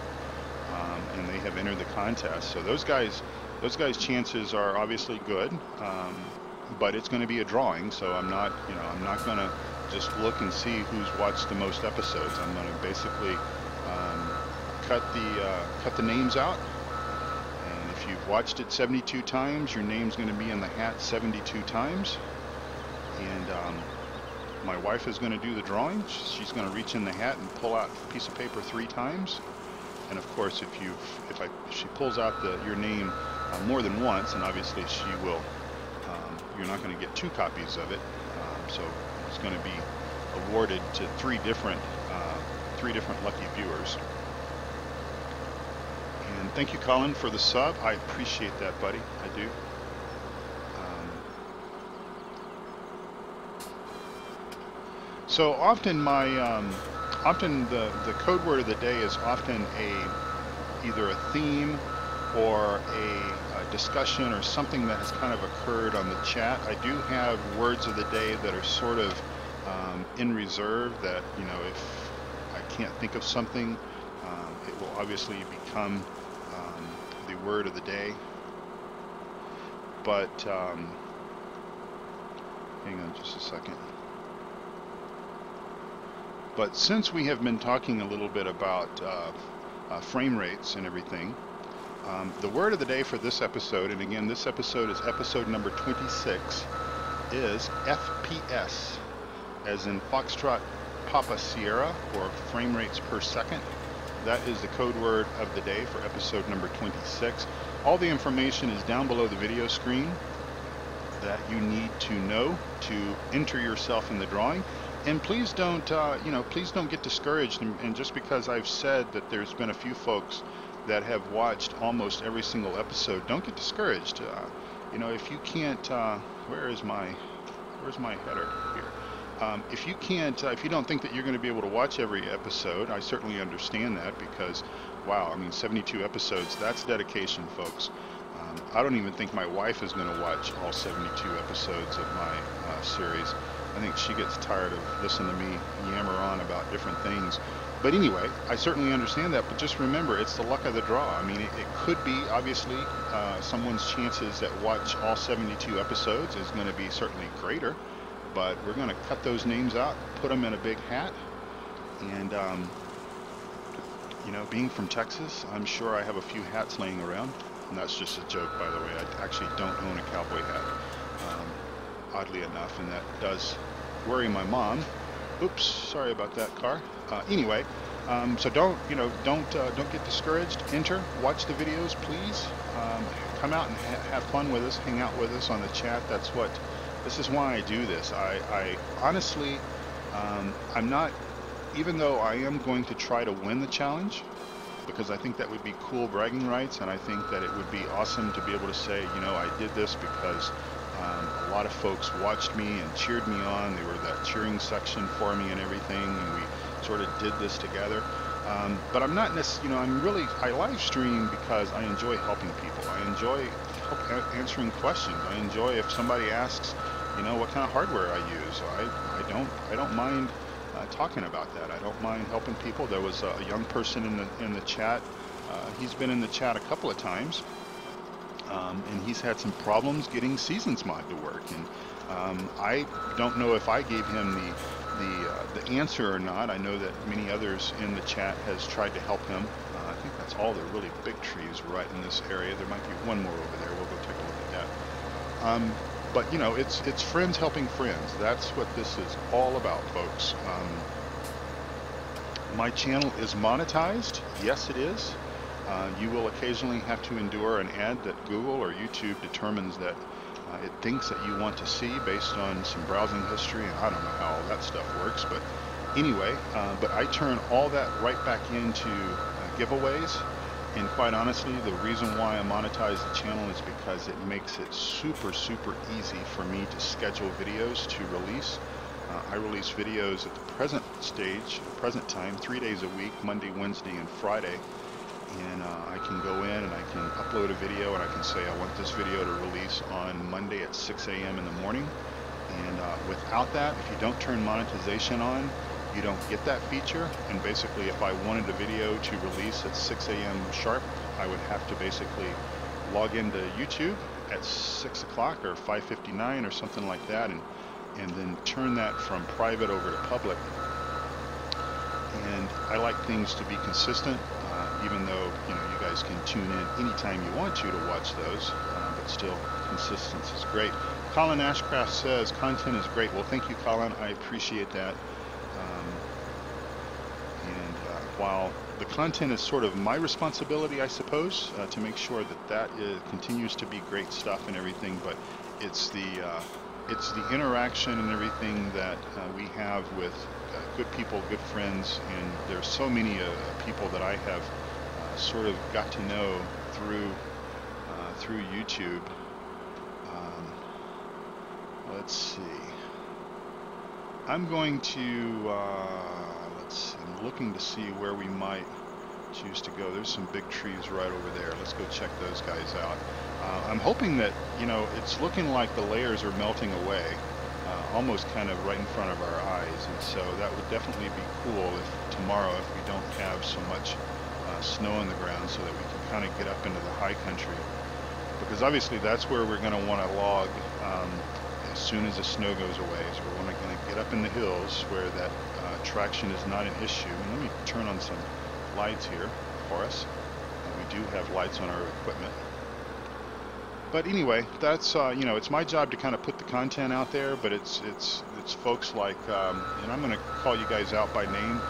and they have entered the contest. So those guys' chances are obviously good, but it's going to be a drawing. So I'm not going to just look and see who's watched the most episodes. I'm going to basically cut the names out, and if you've watched it 72 times, your name's going to be in the hat 72 times. And my wife is going to do the drawing. She's going to reach in the hat and pull out a piece of paper 3 times. And of course, if she pulls out your name more than once, and obviously she will, you're not going to get 2 copies of it. So it's going to be awarded to 3 different lucky viewers. And thank you, Colin, for the sub. I appreciate that, buddy. I do. So often the code word of the day is often either a theme or a discussion or something that has kind of occurred on the chat. I do have words of the day that are sort of in reserve, that, you know, if I can't think of something, it will obviously become the word of the day. But hang on just a second. But since we have been talking a little bit about frame rates and everything, the word of the day for this episode, and again, this episode is episode number 26, is FPS, as in Foxtrot Papa Sierra, or frame rates per second. That is the code word of the day for episode number 26. All the information is down below the video screen that you need to know to enter yourself in the drawing. And please don't, please don't get discouraged. And just because I've said that there's been a few folks that have watched almost every single episode, don't get discouraged. If you can't, where's my header here? If you can't, if you don't think that you're going to be able to watch every episode, I certainly understand that, because, wow, I mean, 72 episodes, that's dedication, folks. I don't even think my wife is going to watch all 72 episodes of my series. I think she gets tired of listening to me yammer on about different things. But anyway, I certainly understand that. But just remember, it's the luck of the draw. I mean, it could be obviously someone's chances that watch all 72 episodes is going to be certainly greater. But we're going to cut those names out, put them in a big hat, and you know, being from Texas, I'm sure I have a few hats laying around. And that's just a joke, by the way. I actually don't own a cowboy hat, oddly enough, and that does worry my mom. Oops, sorry about that, car. Anyway, so don't get discouraged. Enter, watch the videos, please. Come out and have fun with us, hang out with us on the chat. This is why I do this. I honestly, I'm not, even though I am going to try to win the challenge, because I think that would be cool bragging rights, and I think that it would be awesome to be able to say, you know, I did this because a lot of folks watched me and cheered me on. They were that cheering section for me and everything, and we sort of did this together. But I'm not necessarily, you know, I live stream because I enjoy helping people. I enjoy answering questions. I enjoy if somebody asks, you know, what kind of hardware I use. I don't mind talking about that. I don't mind helping people. There was a young person in the chat. He's been in the chat a couple of times, and he's had some problems getting Seasons Mod to work. And I don't know if I gave him the answer or not. I know that many others in the chat has tried to help him. I think that's all the really big trees right in this area. There might be one more over there. We'll go take a look at that. But you know, it's friends helping friends. That's what this is all about, folks. My channel is monetized. Yes, it is. You will occasionally have to endure an ad that Google or YouTube determines that it thinks that you want to see based on some browsing history, and I don't know how all that stuff works. But anyway, but I turn all that right back into giveaways. And quite honestly, the reason why I monetize the channel is because it makes it super easy for me to schedule videos to release. I release videos at the present time, 3 days a week, Monday, Wednesday, and Friday. And I can go in and I can upload a video and I can say I want this video to release on Monday at 6 a.m. in the morning. And without that, if you don't turn monetization on, you don't get that feature. And basically, if I wanted a video to release at 6 a.m. sharp, I would have to basically log into YouTube at 6 o'clock or 5:59 or something like that, and then turn that from private over to public. And I like things to be consistent, even though, you know, you guys can tune in anytime you want to watch those, but still, consistency is great. Colin Ashcraft says content is great. Well, thank you, Colin. I appreciate that. While the content is sort of my responsibility, I suppose, to make sure that continues to be great stuff and everything, but it's the interaction and everything that we have with good people, good friends, and there's so many people that I have sort of got to know through YouTube. Let's see. I'm going to I'm looking to see where we might choose to go. There's some big trees right over there. Let's go check those guys out. I'm hoping that, you know, it's looking like the layers are melting away, almost kind of right in front of our eyes. And so that would definitely be cool if tomorrow, if we don't have so much snow on the ground, so that we can kind of get up into the high country. Because obviously that's where we're going to want to log as soon as the snow goes away. So we're going to get up in the hills where that traction is not an issue. And let me turn on some lights here for us. We do have lights on our equipment. But anyway, that's you know, it's my job to kind of put the content out there, but it's folks like, and I'm going to call you guys out by name,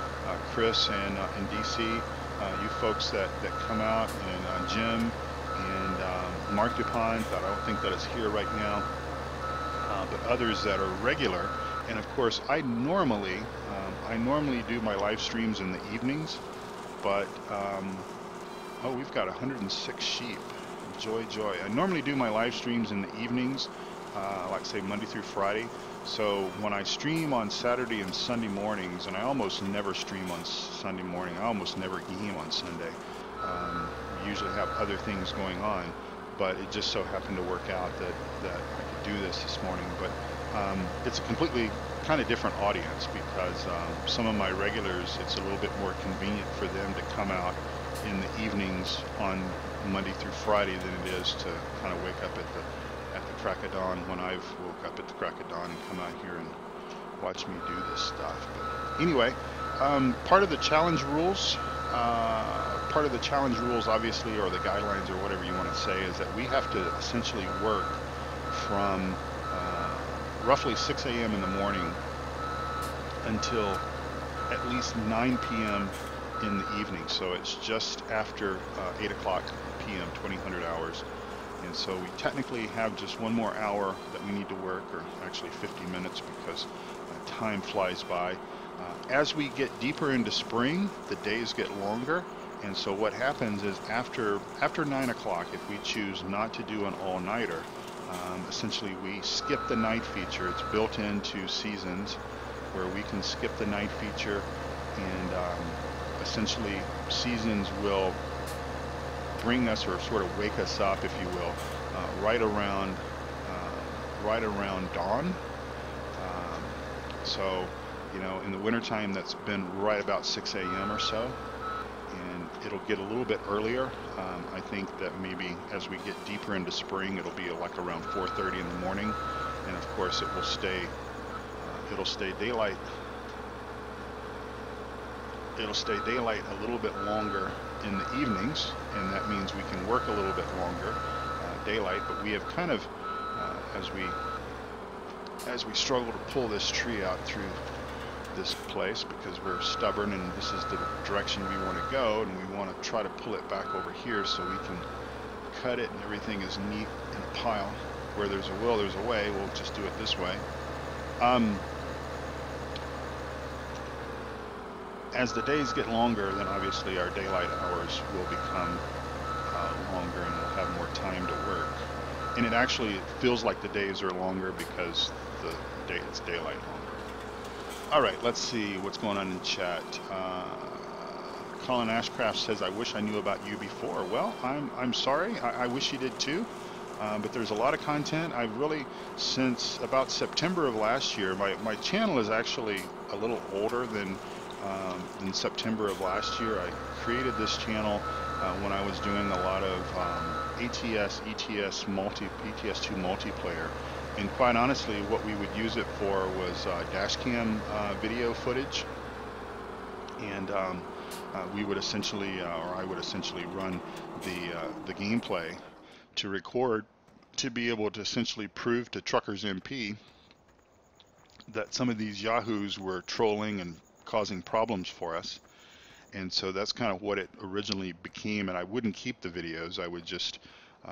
Chris and DC, you folks that come out, and Jim and Mark DuPont, that I don't think that is here right now, but others that are regular. And of course, I normally do my live streams in the evenings, but oh, we've got 106 sheep. Joy. I normally do my live streams in the evenings, like say Monday through Friday. So when I stream on Saturday and Sunday mornings, and I almost never stream on Sunday morning, I almost never game on Sunday. We usually have other things going on, but it just so happened to work out that I could do this morning. But It's a completely kind of different audience because some of my regulars, it's a little bit more convenient for them to come out in the evenings on Monday through Friday than it is to kind of wake up at the crack of dawn when I've woke up at the crack of dawn and come out here and watch me do this stuff. But anyway, part of the challenge rules, obviously, or the guidelines or whatever you want to say, is that we have to essentially work from roughly 6 a.m. in the morning until at least 9 p.m. in the evening. So it's just after 8 o'clock p.m., 2000 hours. And so we technically have just one more hour that we need to work, or actually 50 minutes because time flies by. As we get deeper into spring, the days get longer. And so what happens is after 9 o'clock, if we choose not to do an all-nighter, essentially we skip the night feature. It's built into Seasons where we can skip the night feature, and essentially Seasons will bring us, or sort of wake us up, if you will, right around dawn. So, you know, in the wintertime, that's been right about 6 a.m. or so, and it'll get a little bit earlier. I think that maybe as we get deeper into spring, it'll be like around 4:30 in the morning, and of course it will stay. It'll stay daylight. It'll stay daylight a little bit longer in the evenings, and that means we can work a little bit longer daylight. But we have kind of, as we struggle to pull this tree out through this place because we're stubborn and this is the direction we want to go, and we want to try to pull it back over here so we can cut it and everything is neat in a pile. Where there's a will, there's a way. We'll just do it this way. As the days get longer, then obviously our daylight hours will become longer, and we'll have more time to work. And it actually feels like the days are longer because it's daylight longer. All right, let's see what's going on in chat. Colin Ashcraft says, "I wish I knew about you before." Well, I'm sorry. I wish you did too. But there's a lot of content. I've really, since about September of last year, my channel is actually a little older than September of last year. I created this channel when I was doing a lot of ETS2 multiplayer, and quite honestly, what we would use it for was dash cam video footage, and we would essentially, or I would essentially run the gameplay to record, to be able to essentially prove to Truckers MP that some of these yahoos were trolling and causing problems for us. And so that's kind of what it originally became. And I wouldn't keep the videos. I would just,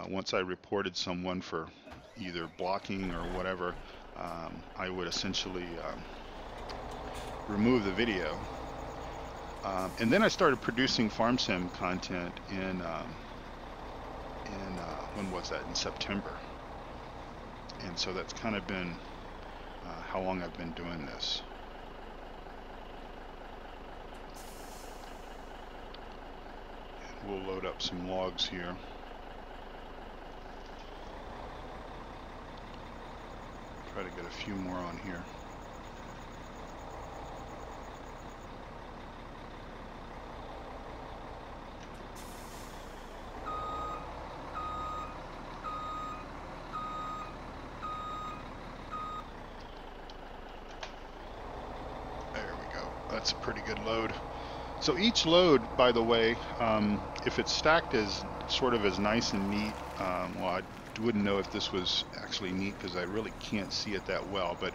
once I reported someone for either blocking or whatever, I would essentially remove the video. And then I started producing farm sim content in when was that? In September. And so that's kind of been how long I've been doing this. And we'll load up some logs here. Try to get a few more on here. That's a pretty good load. So each load, by the way, if it's stacked as sort of as nice and neat, well, I wouldn't know if this was actually neat because I really can't see it that well, but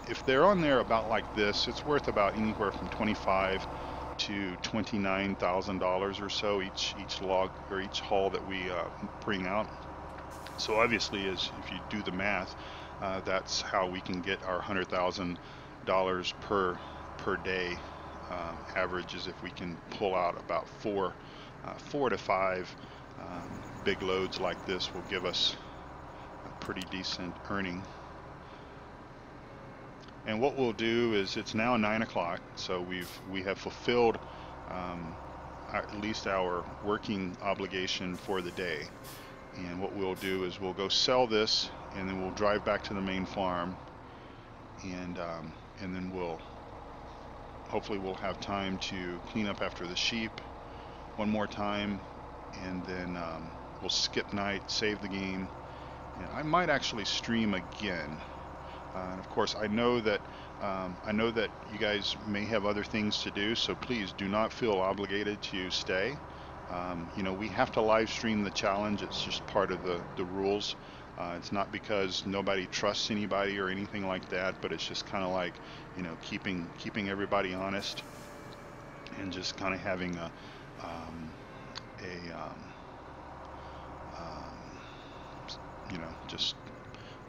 if they're on there about like this, it's worth about anywhere from $25,000 to $29,000 or so each log or each haul that we bring out. So obviously, if you do the math, that's how we can get our $100,000 per day averages. If we can pull out about four to five big loads like this, will give us a pretty decent earning. And what we'll do is, it's now 9 o'clock, so we have fulfilled at least our working obligation for the day. And what we'll do is we'll go sell this, and then we'll drive back to the main farm, and then hopefully we'll have time to clean up after the sheep one more time, and then we'll skip night, save the game, and I might actually stream again. And of course, I know that you guys may have other things to do, so please do not feel obligated to stay. You know, we have to live stream the challenge. It's just part of the rules. It's not because nobody trusts anybody or anything like that, but it's just kind of like, you know, keeping everybody honest, and just kind of having a you know, just,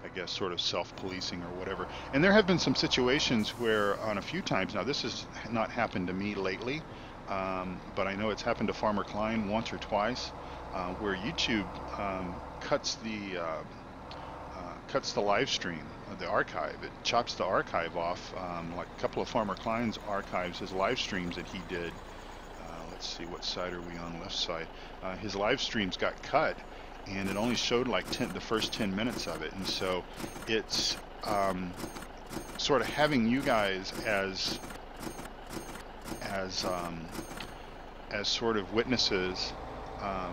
I guess, sort of self-policing or whatever. And there have been some situations where, on a few times now, this has not happened to me lately, but I know it's happened to Farmer Klein once or twice, where YouTube cuts the live stream, the archive. It chops the archive off, like a couple of Farmer Klein's archives, his live streams that he did. Let's see, what side are we on? Left side. His live streams got cut, and it only showed like the first 10 minutes of it, and so it's sort of having you guys as sort of witnesses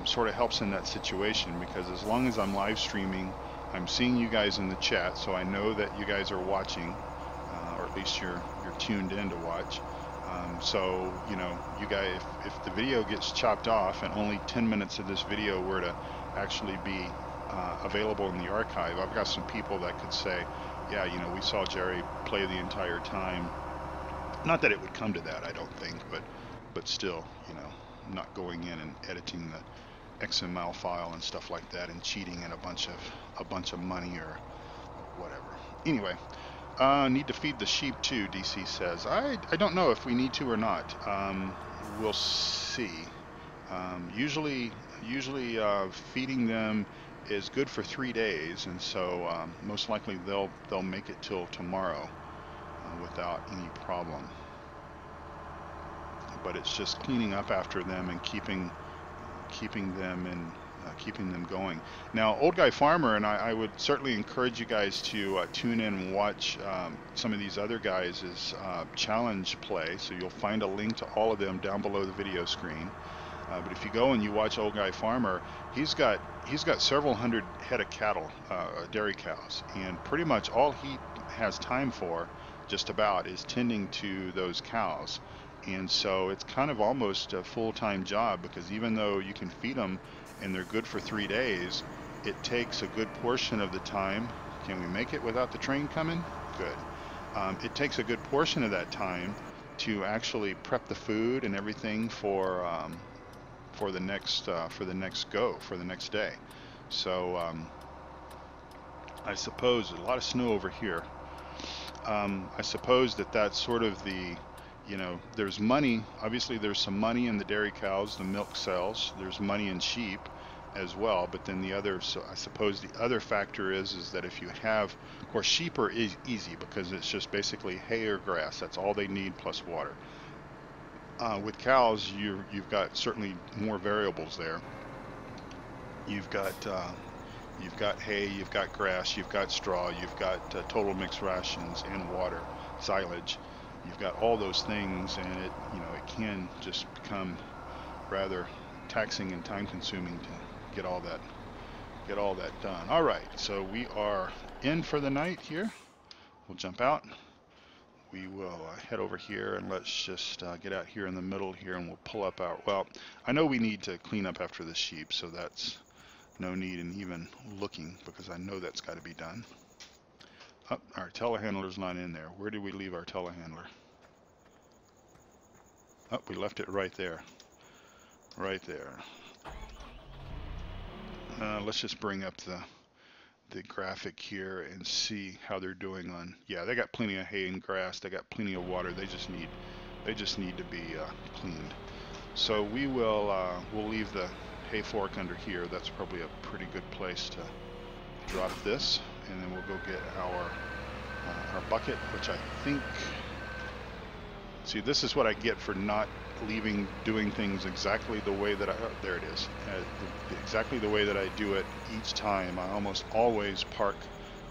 sort of helps in that situation, because as long as I'm live streaming, I'm seeing you guys in the chat, so I know that you guys are watching, or at least you're tuned in to watch. So, you know, you guys, if the video gets chopped off and only 10 minutes of this video were to actually be available in the archive, I've got some people that could say, yeah, you know, we saw Jerry play the entire time. Not that it would come to that, I don't think, but still, you know, not going in and editing the XML file and stuff like that and cheating in a bunch of money or whatever. Anyway, need to feed the sheep too, DC says. I don't know if we need to or not. We'll see. Usually feeding them is good for 3 days, and so most likely they'll make it till tomorrow without any problem. But it's just cleaning up after them and keeping them and keeping them going. Now, Old Guy Farmer and I would certainly encourage you guys to tune in and watch some of these other guys' challenge play. So you'll find a link to all of them down below the video screen. But if you go and you watch Old Guy Farmer, he's got several hundred head of cattle, dairy cows, and pretty much all he has time for, just about, is tending to those cows. And so it's kind of almost a full-time job, because even though you can feed them and they're good for 3 days, it takes a good portion of the time. Can we make it without the train coming? Good. It takes a good portion of that time to actually prep the food and everything for the next day. So I suppose a lot of snow over here. I suppose that's sort of the, you know, there's money. Obviously, there's some money in the dairy cows, the milk sells. There's money in sheep as well. But then I suppose the other factor is that if you have, of course, sheep are easy because it's just basically hay or grass. That's all they need, plus water. With cows, you've got certainly more variables there. You've got hay, you've got grass, you've got straw, you've got total mixed rations and water, silage. You've got all those things, and it can just become rather taxing and time-consuming to get all that done. All right, so we are in for the night here. We'll jump out. We will head over here, and let's just get out here in the middle here, and we'll pull up our. Well, I know we need to clean up after the sheep, so that's no need in even looking, because I know that's got to be done. Oh, our telehandler's not in there. Where did we leave our telehandler? Oh, we left it right there. Right there. Let's just bring up the graphic here and see how they're doing on. Yeah, they got plenty of hay and grass. They got plenty of water. They just need to be cleaned. So we'll leave the hay fork under here. That's probably a pretty good place to drop this, and then we'll go get our bucket, which I think. See, this is what I get for not doing things exactly the way that there it is. Exactly the way that I do it each time. I almost always park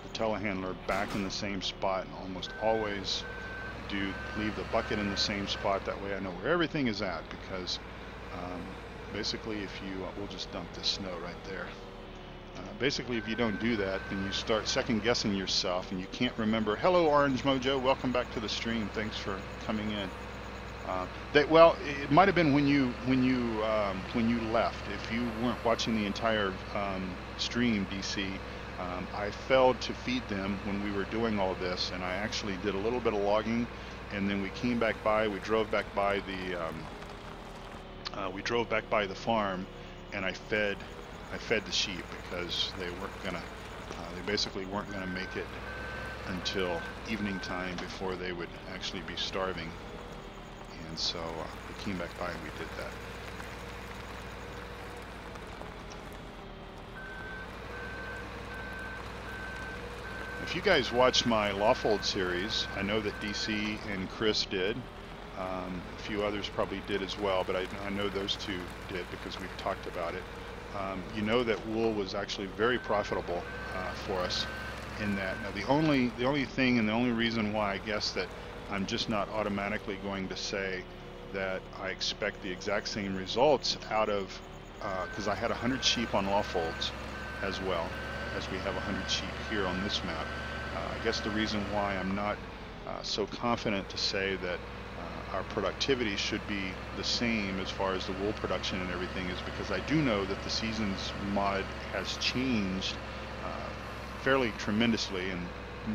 the telehandler back in the same spot, and almost always leave the bucket in the same spot. That way I know where everything is at, because basically if you, we'll just dump this snow right there. Basically, if you don't do that, then you start second guessing yourself and you can't remember. Hello, Orange Mojo. Welcome back to the stream. Thanks for coming in. Well, it might have been when you left. If you weren't watching the entire stream, DC, I failed to feed them when we were doing all this, and I actually did a little bit of logging, and then we came back by. We drove back by the farm, and I fed the sheep, because they weren't gonna. They basically weren't gonna make it until evening time before they would actually be starving. And so we came back by and we did that. If you guys watched my Lawfold series, I know that DC and Chris did. A few others probably did as well, but I know those two did because we've talked about it. You know that wool was actually very profitable for us in that. Now the only thing, and the only reason why I guess that I'm just not automatically going to say that I expect the exact same results out of, because I had 100 sheep on Lawfolds as well as we have 100 sheep here on this map. I guess the reason why I'm not so confident to say that our productivity should be the same as far as the wool production and everything is because I do know that the Seasons mod has changed fairly tremendously and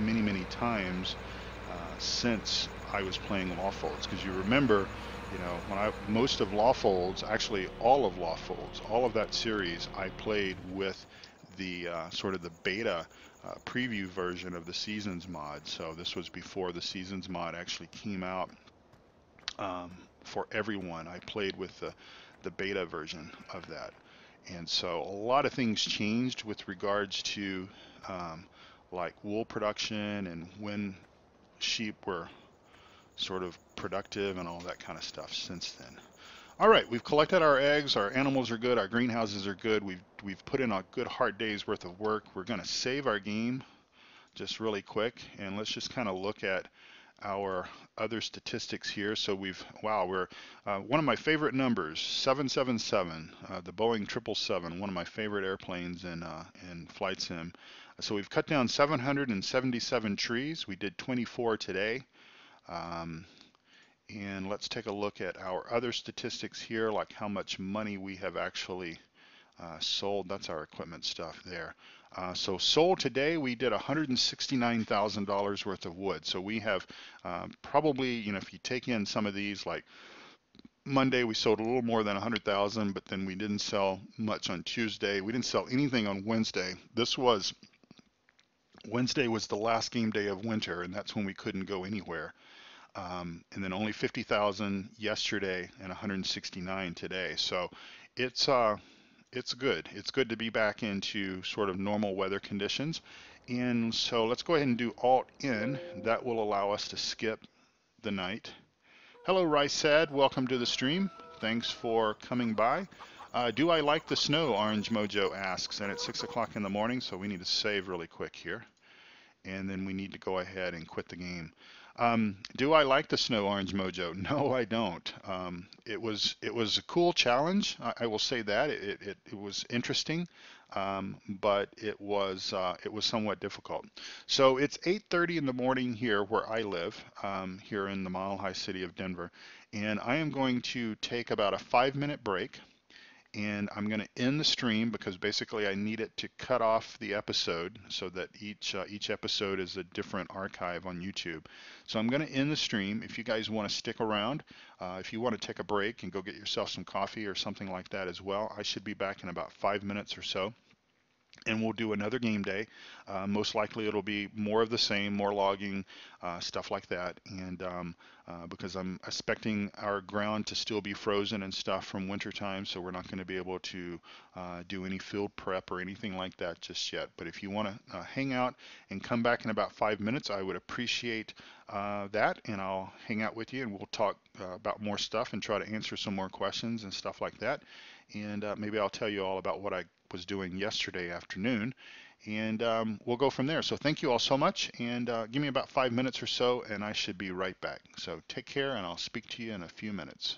many times since I was playing Lawfolds. Because you remember, you know, when most of Lawfolds, actually all of Lawfolds, all of that series, I played with the sort of the beta preview version of the Seasons mod. So this was before the Seasons mod actually came out for everyone. I played with the beta version of that. And so a lot of things changed with regards to like wool production and when sheep were sort of productive and all that kind of stuff since then. All right, we've collected our eggs, our animals are good, our greenhouses are good, we've put in a good hard day's worth of work. We're going to save our game just really quick, and let's just kind of look at our other statistics here. So we're one of my favorite numbers, 777, the Boeing 777, one of my favorite airplanes in flight sim. So we've cut down 777 trees. We did 24 today. And let's take a look at our other statistics here, like how much money we have actually sold. That's our equipment stuff there. So sold today, we did $169,000 worth of wood. So we have probably, you know, if you take in some of these, like Monday we sold a little more than 100,000, but then we didn't sell much on Tuesday. We didn't sell anything on Wednesday. Wednesday was the last game day of winter, and that's when we couldn't go anywhere. And then only 50,000 yesterday and 169 today. So it's good. It's good to be back into sort of normal weather conditions. And so let's go ahead and do Alt N. That will allow us to skip the night. Hello, Rysad. Welcome to the stream. Thanks for coming by. Do I like the snow? Orange Mojo asks, and it's 6 o'clock in the morning, so we need to save really quick here. And then we need to go ahead and quit the game. Do I like the snow, Orange Mojo? No, I don't. It was a cool challenge. I will say that it was interesting, but it was somewhat difficult. So it's 8:30 in the morning here where I live, here in the Mile High city of Denver, and I am going to take about a 5-minute break. And I'm going to end the stream because basically I need it to cut off the episode so that each episode is a different archive on YouTube. So I'm going to end the stream. If you guys want to stick around, if you want to take a break and go get yourself some coffee or something like that as well, I should be back in about 5 minutes or so. And we'll do another game day. Most likely it'll be more of the same, more logging, stuff like that. And because I'm expecting our ground to still be frozen and stuff from winter time, so we're not going to be able to do any field prep or anything like that just yet. But if you want to hang out and come back in about 5 minutes, I would appreciate that, and I'll hang out with you and we'll talk about more stuff and try to answer some more questions and stuff like that. And maybe I'll tell you all about what I was doing yesterday afternoon. and we'll go from there. So thank you all so much, and give me about 5 minutes or so, and I should be right back. So take care, and I'll speak to you in a few minutes.